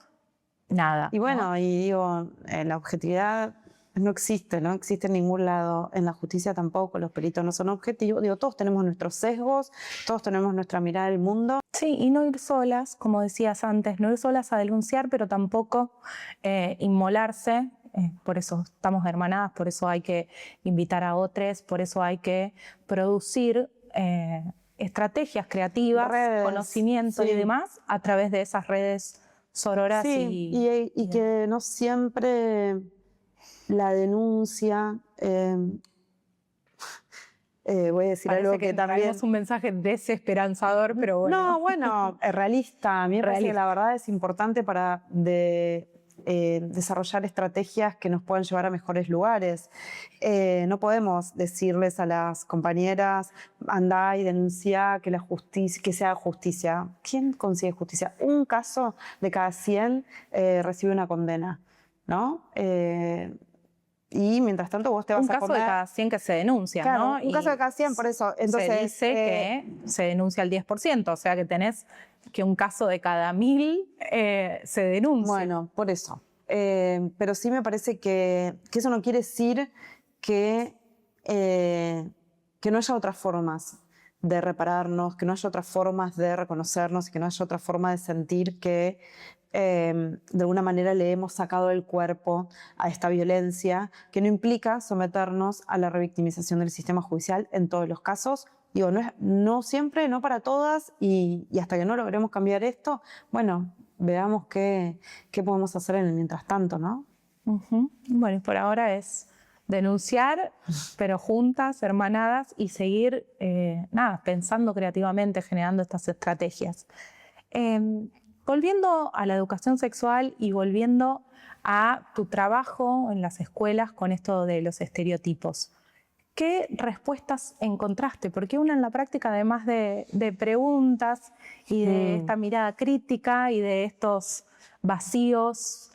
nada. Y bueno, ¿no? Y digo, la objetividad no existe en ningún lado, en la justicia tampoco, los peritos no son objetivos, digo, todos tenemos nuestros sesgos, todos tenemos nuestra mirada del mundo. Sí, y no ir solas, como decías antes, no ir solas a denunciar, pero tampoco inmolarse, por eso estamos hermanadas, por eso hay que invitar a otros, por eso hay que producir estrategias creativas, redes, conocimiento y demás a través de esas redes sororas. Sí, y que no siempre la denuncia, voy a decir parece algo que también es un mensaje desesperanzador, pero bueno. No, bueno, es realista. A mí me parece que la verdad es importante para desarrollar estrategias que nos puedan llevar a mejores lugares. No podemos decirles a las compañeras, andá y denuncia que que sea justicia. ¿Quién consigue justicia? Un caso de cada 100 recibe una condena, ¿no? Y mientras tanto vos te vas a comer... Un caso de cada 100 que se denuncia, claro, ¿no? Un caso de cada 100, por eso. Entonces, se dice que se denuncia el 10%, o sea que tenés que un caso de cada 1000 se denuncia. Bueno, por eso. Pero sí me parece que eso no quiere decir que no haya otras formas de repararnos, que no haya otras formas de reconocernos y que no haya otra forma de sentir que de alguna manera le hemos sacado el cuerpo a esta violencia, que no implica someternos a la revictimización del sistema judicial en todos los casos. Digo, no siempre, no para todas, y hasta que no logremos cambiar esto, bueno, veamos qué podemos hacer en el mientras tanto, ¿no? Bueno, y por ahora es denunciar, pero juntas, hermanadas, y seguir pensando creativamente, generando estas estrategias. Volviendo a la educación sexual y volviendo a tu trabajo en las escuelas con esto de los estereotipos, ¿qué respuestas encontraste? Porque una en la práctica, además de preguntas y de esta mirada crítica y de estos vacíos,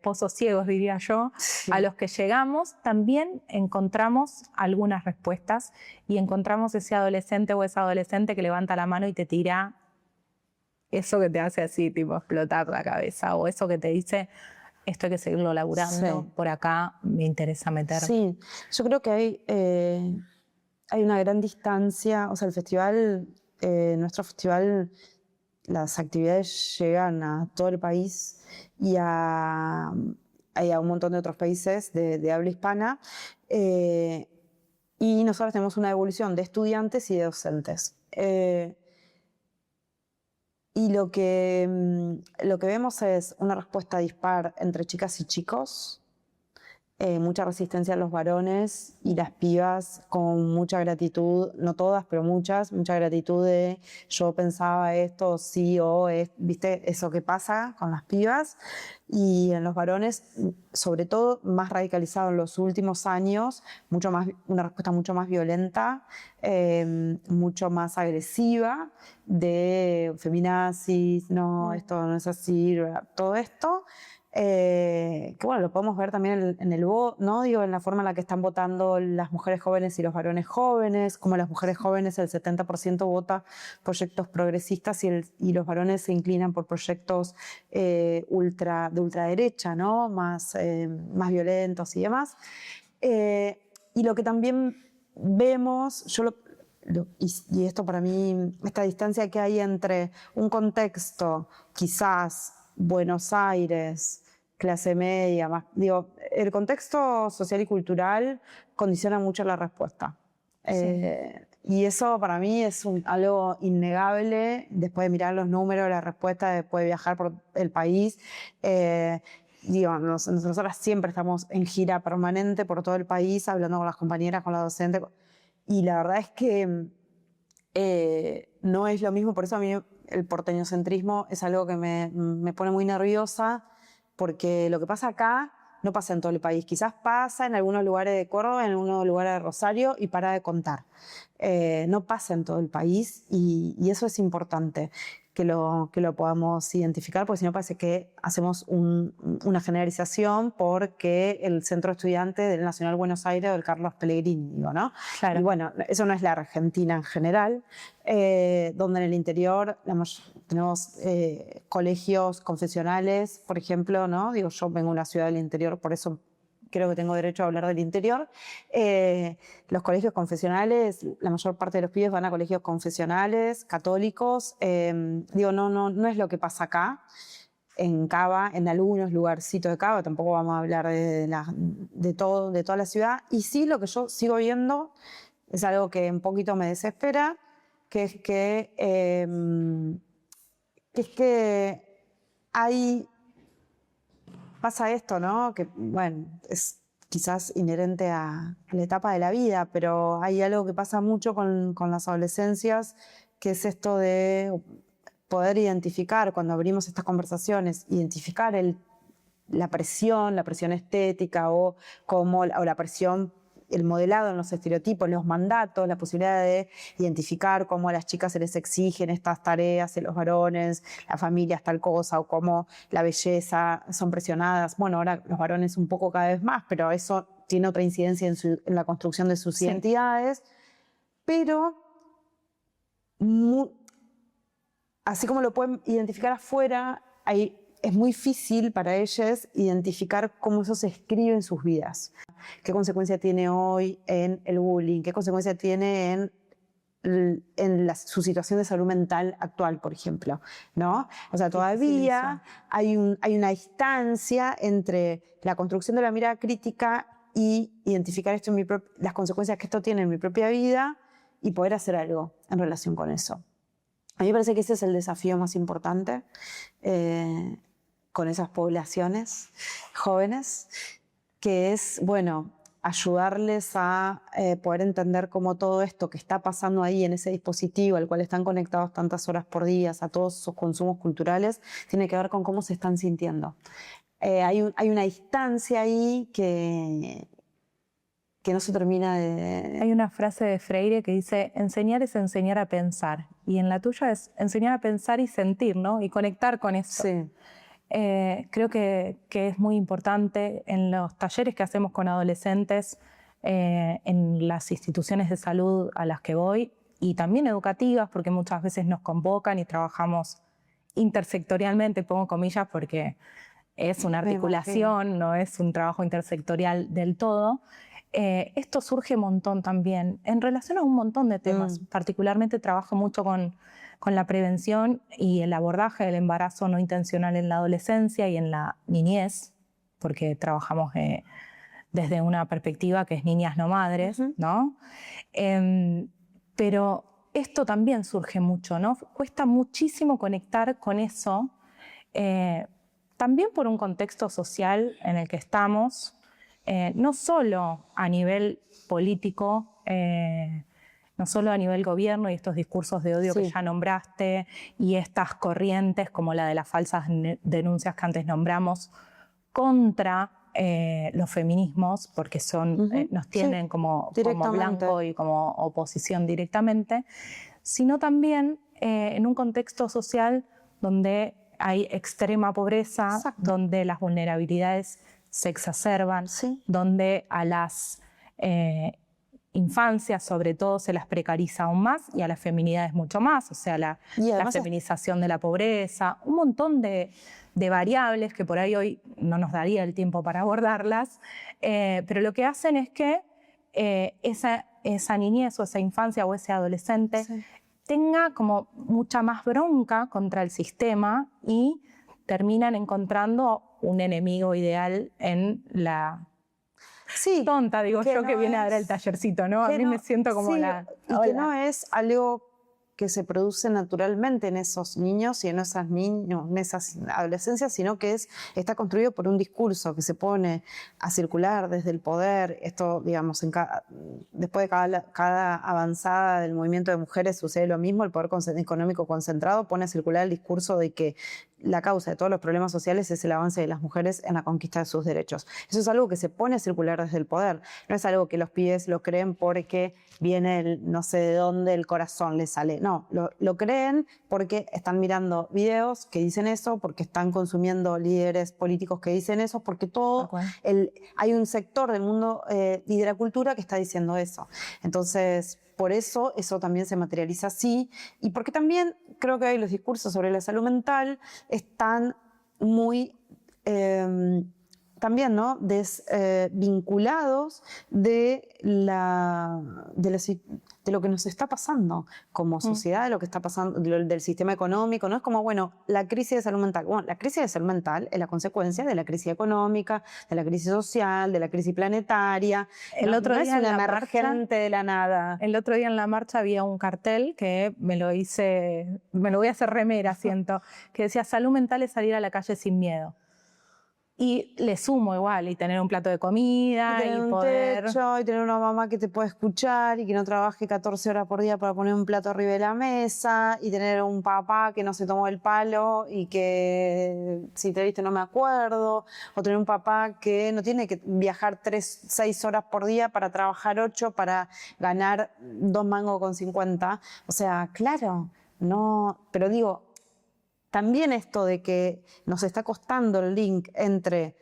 pozos ciegos, diría yo, a los que llegamos, también encontramos algunas respuestas y encontramos ese adolescente o esa adolescente que levanta la mano y te tira eso que te hace así, tipo explotar la cabeza, o eso que te dice, esto hay que seguirlo laburando, por acá me interesa meter. Sí, yo creo que hay una gran distancia, o sea, el festival, nuestro festival, las actividades llegan a todo el país y a un montón de otros países de habla hispana, y nosotros tenemos una evolución de estudiantes y de docentes. Y lo que vemos es una respuesta dispar entre chicas y chicos, mucha resistencia a los varones y las pibas con mucha gratitud, no todas, pero mucha gratitud de yo pensaba esto, sí, o viste, eso que pasa con las pibas. Y en los varones, sobre todo, más radicalizado en los últimos años, una respuesta mucho más violenta, mucho más agresiva, de feminazis, no, esto no es así, todo esto. Que bueno, lo podemos ver también en el voto, ¿no? Digo, en la forma en la que están votando las mujeres jóvenes y los varones jóvenes, como las mujeres jóvenes el 70% vota proyectos progresistas y los varones se inclinan por proyectos de ultraderecha, ¿no? Más violentos y demás. Y lo que también vemos, y esto para mí, esta distancia que hay entre un contexto, quizás Buenos Aires, clase media, el contexto social y cultural condiciona mucho la respuesta. Y eso para mí es algo innegable, después de mirar los números, la respuesta, después de viajar por el país. Nosotras siempre estamos en gira permanente por todo el país, hablando con las compañeras, con la docente, y la verdad es que no es lo mismo, por eso a mí el porteñocentrismo es algo que me pone muy nerviosa, porque lo que pasa acá no pasa en todo el país. Quizás pasa en algunos lugares de Córdoba, en algunos lugares de Rosario y para de contar. No pasa en todo el país y eso es importante que lo podamos identificar, porque si no parece que hacemos una generalización porque el centro estudiante del Nacional Buenos Aires o del Carlos Pellegrini, digo, ¿no? Claro. Y bueno, eso no es la Argentina en general, donde en el interior tenemos colegios confesionales, por ejemplo, ¿no? Digo, yo vengo de una ciudad del interior, por eso creo que tengo derecho a hablar del interior. Los colegios confesionales, la mayor parte de los pibes van a colegios confesionales, católicos. No es lo que pasa acá, en Cava, en algunos lugarcitos de Cava, tampoco vamos a hablar de toda la ciudad. Y sí, lo que yo sigo viendo es algo que un poquito me desespera, que es que pasa esto, ¿no? Que, bueno, es quizás inherente a la etapa de la vida, pero hay algo que pasa mucho con las adolescencias, que es esto de poder identificar, cuando abrimos estas conversaciones, identificar la presión estética o la presión, el modelado en los estereotipos, los mandatos, la posibilidad de identificar cómo a las chicas se les exigen estas tareas, y los varones, la familia es tal cosa, o cómo la belleza son presionadas. Bueno, ahora los varones un poco cada vez más, pero eso tiene otra incidencia en la construcción de sus identidades. Pero así como lo pueden identificar afuera, es muy difícil para ellas identificar cómo eso se escribe en sus vidas. ¿Qué consecuencia tiene hoy en el bullying? ¿Qué consecuencia tiene en su situación de salud mental actual, por ejemplo, ¿no? O sea, todavía hay una distancia entre la construcción de la mirada crítica y identificar esto las consecuencias que esto tiene en mi propia vida y poder hacer algo en relación con eso. A mí me parece que ese es el desafío más importante con esas poblaciones jóvenes, que es, bueno, ayudarles a poder entender cómo todo esto que está pasando ahí en ese dispositivo al cual están conectados tantas horas por día, a todos esos consumos culturales, tiene que ver con cómo se están sintiendo. Hay una distancia ahí que no se termina de... Hay una frase de Freire que dice, enseñar es enseñar a pensar. Y en la tuya es enseñar a pensar y sentir, ¿no? Y conectar con eso. Sí. Creo que es muy importante en los talleres que hacemos con adolescentes, en las instituciones de salud a las que voy, y también educativas, porque muchas veces nos convocan y trabajamos intersectorialmente, pongo comillas porque es una articulación, no es un trabajo intersectorial del todo. Esto surge un montón también, en relación a un montón de temas. Particularmente trabajo mucho con la prevención y el abordaje del embarazo no intencional en la adolescencia y en la niñez, porque trabajamos desde una perspectiva que es niñas no madres, ¿no? Pero esto también surge mucho, ¿no? Cuesta muchísimo conectar con eso, también por un contexto social en el que estamos, no solo a nivel político, no solo a nivel gobierno y estos discursos de odio que ya nombraste y estas corrientes como la de las falsas denuncias que antes nombramos contra los feminismos, porque nos tienen como blanco y como oposición directamente, sino también en un contexto social donde hay extrema pobreza, donde las vulnerabilidades se exacerban, donde a las infancias sobre todo se las precariza aún más y a las feminidades mucho más, o sea, la feminización de la pobreza, un montón de variables que por ahí hoy no nos daría el tiempo para abordarlas, pero lo que hacen es que esa niñez o esa infancia o ese adolescente tenga como mucha más bronca contra el sistema y terminan encontrando un enemigo ideal en la tonta, digo yo, que viene a dar el tallercito, ¿no? A mí me siento como la... Y que no es algo que se produce naturalmente en esos niños y en esas adolescencias, sino que está construido por un discurso que se pone a circular desde el poder. Esto, digamos, después de cada avanzada del movimiento de mujeres sucede lo mismo. El poder económico concentrado pone a circular el discurso de que la causa de todos los problemas sociales es el avance de las mujeres en la conquista de sus derechos. Eso es algo que se pone a circular desde el poder. No es algo que los pibes lo creen porque viene no sé de dónde el corazón les sale. No, lo creen porque están mirando videos que dicen eso, porque están consumiendo líderes políticos que dicen eso, porque hay un sector del mundo y de la cultura que está diciendo eso. Entonces, por eso también se materializa así, y porque también creo que hoy los discursos sobre la salud mental están muy también, ¿no?, desvinculados de lo que nos está pasando como sociedad, de lo que está pasando, del sistema económico. No es como, bueno, la crisis de salud mental. Bueno, la crisis de salud mental es la consecuencia de la crisis económica, de la crisis social, de la crisis planetaria. El otro día es una emergente de la nada. El otro día en la marcha había un cartel que me lo voy a hacer remera, siento, que decía: salud mental es salir a la calle sin miedo. Y le sumo igual, y tener un plato de comida, y tener un techo, y tener una mamá que te pueda escuchar y que no trabaje 14 horas por día para poner un plato arriba de la mesa, y tener un papá que no se tomó el palo y que si te viste no me acuerdo, o tener un papá que no tiene que viajar 6 horas por día para trabajar 8 para ganar 2 mangos con 50. O sea, claro, no, pero digo, también esto de que nos está costando el link entre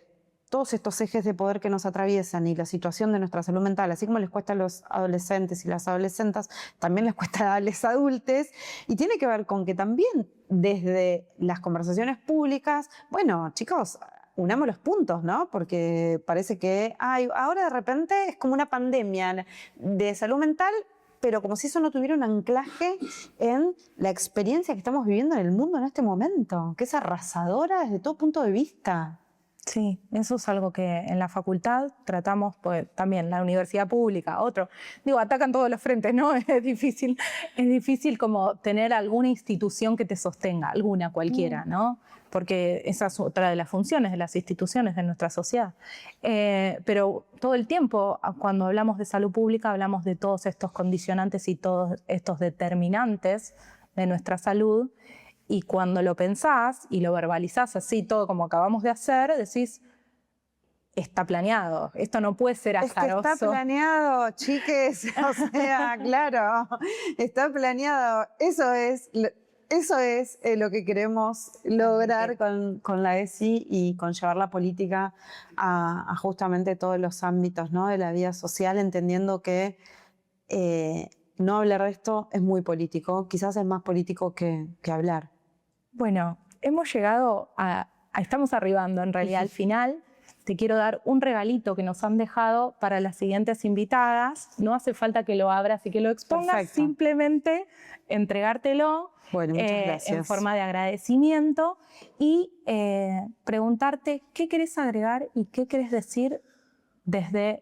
todos estos ejes de poder que nos atraviesan y la situación de nuestra salud mental, así como les cuesta a los adolescentes y las adolescentes, también les cuesta a los adultos, y tiene que ver con que también desde las conversaciones públicas, bueno, chicos, unamos los puntos, ¿no? Porque parece que ahora de repente es como una pandemia de salud mental, pero como si eso no tuviera un anclaje en la experiencia que estamos viviendo en el mundo en este momento, que es arrasadora desde todo punto de vista. Sí, eso es algo que en la facultad tratamos, pues también la universidad pública, atacan todos los frentes, ¿no? Es difícil como tener alguna institución que te sostenga, alguna cualquiera, ¿no? Porque esa es otra de las funciones de las instituciones de nuestra sociedad. Pero todo el tiempo, cuando hablamos de salud pública, hablamos de todos estos condicionantes y todos estos determinantes de nuestra salud. Y cuando lo pensás y lo verbalizás así, todo como acabamos de hacer, decís, está planeado, esto no puede ser azaroso. Es que está planeado, chiques, o sea, claro, está planeado. Eso es lo que queremos lograr con la ESI y con llevar la política a justamente todos los ámbitos, ¿no?, de la vida social, entendiendo que no hablar de esto es muy político, quizás es más político que hablar. Bueno, hemos llegado estamos arribando en realidad al final. Te quiero dar un regalito que nos han dejado para las siguientes invitadas. No hace falta que lo abras y que lo expongas, Perfecto. Simplemente entregártelo. Bueno, muchas gracias. En forma de agradecimiento y preguntarte qué querés agregar y qué querés decir desde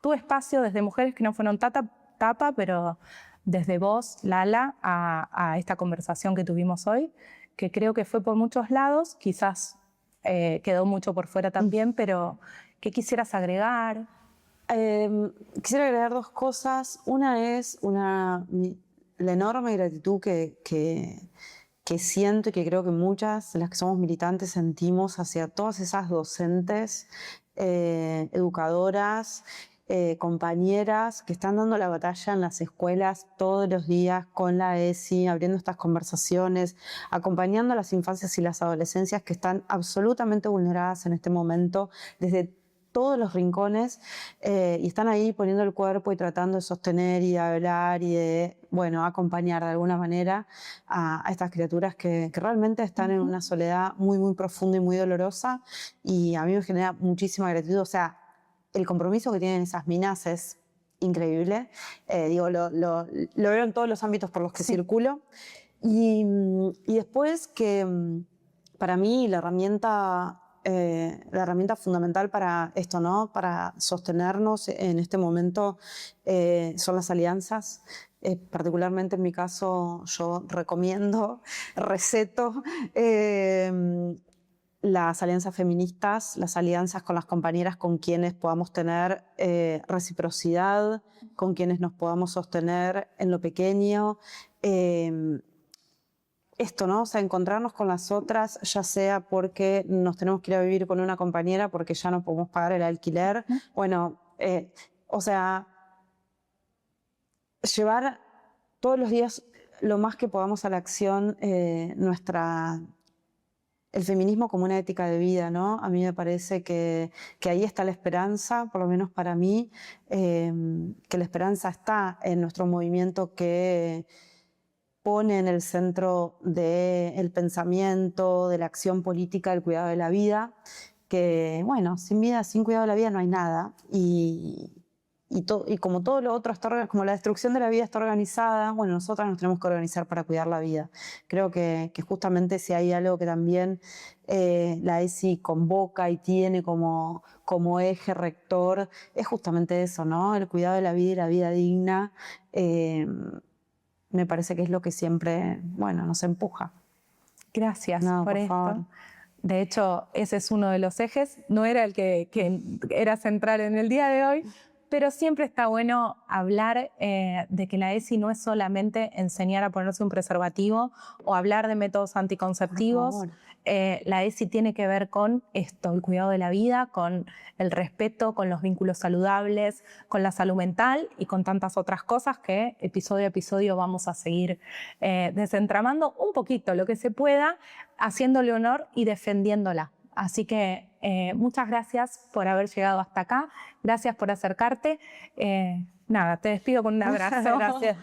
tu espacio, desde Mujeres que no fueron tapa, pero desde vos, Lala, a esta conversación que tuvimos hoy, que creo que fue por muchos lados, quizás quedó mucho por fuera también, pero ¿qué quisieras agregar? Quisiera agregar dos cosas. Una es la enorme gratitud que siento y que creo que muchas de las que somos militantes sentimos hacia todas esas docentes, educadoras, compañeras que están dando la batalla en las escuelas todos los días con la ESI, abriendo estas conversaciones, acompañando a las infancias y las adolescencias que están absolutamente vulneradas en este momento desde todos los rincones y están ahí poniendo el cuerpo y tratando de sostener y de hablar y de, bueno, acompañar de alguna manera a estas criaturas que realmente están en una soledad muy, muy profunda y muy dolorosa, y a mí me genera muchísima gratitud. O sea, el compromiso que tienen esas minas es increíble. Lo veo en todos los ámbitos por los que circulo. Y después que para mí la herramienta fundamental para esto, ¿no?, para sostenernos en este momento son las alianzas. Particularmente en mi caso yo recomiendo, receto las alianzas feministas, las alianzas con las compañeras con quienes podamos tener reciprocidad, con quienes nos podamos sostener en lo pequeño. Esto, ¿no? O sea, encontrarnos con las otras, ya sea porque nos tenemos que ir a vivir con una compañera porque ya no podemos pagar el alquiler. Bueno, o sea, llevar todos los días lo más que podamos a la acción el feminismo como una ética de vida, ¿no? A mí me parece que ahí está la esperanza, por lo menos para mí, que la esperanza está en nuestro movimiento que pone en el centro del pensamiento, de la acción política, el cuidado de la vida, que, bueno, sin vida, sin cuidado de la vida no hay nada, y como todo lo otro como la destrucción de la vida está organizada, bueno, nosotras nos tenemos que organizar para cuidar la vida. Creo que justamente si hay algo que también la ESI convoca y tiene como eje rector, es justamente eso, ¿no? El cuidado de la vida y la vida digna. Me parece que es lo que siempre, bueno, nos empuja. Gracias por esto. Favor. De hecho, ese es uno de los ejes. No era el que era central en el día de hoy, pero siempre está bueno hablar de que la ESI no es solamente enseñar a ponerse un preservativo o hablar de métodos anticonceptivos. La ESI tiene que ver con esto, el cuidado de la vida, con el respeto, con los vínculos saludables, con la salud mental y con tantas otras cosas que episodio a episodio vamos a seguir desentramando un poquito lo que se pueda, haciéndole honor y defendiéndola. Así que muchas gracias por haber llegado hasta acá, gracias por acercarte. Nada, te despido con un abrazo. Gracias.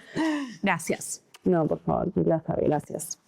Gracias. No, por favor, gracias.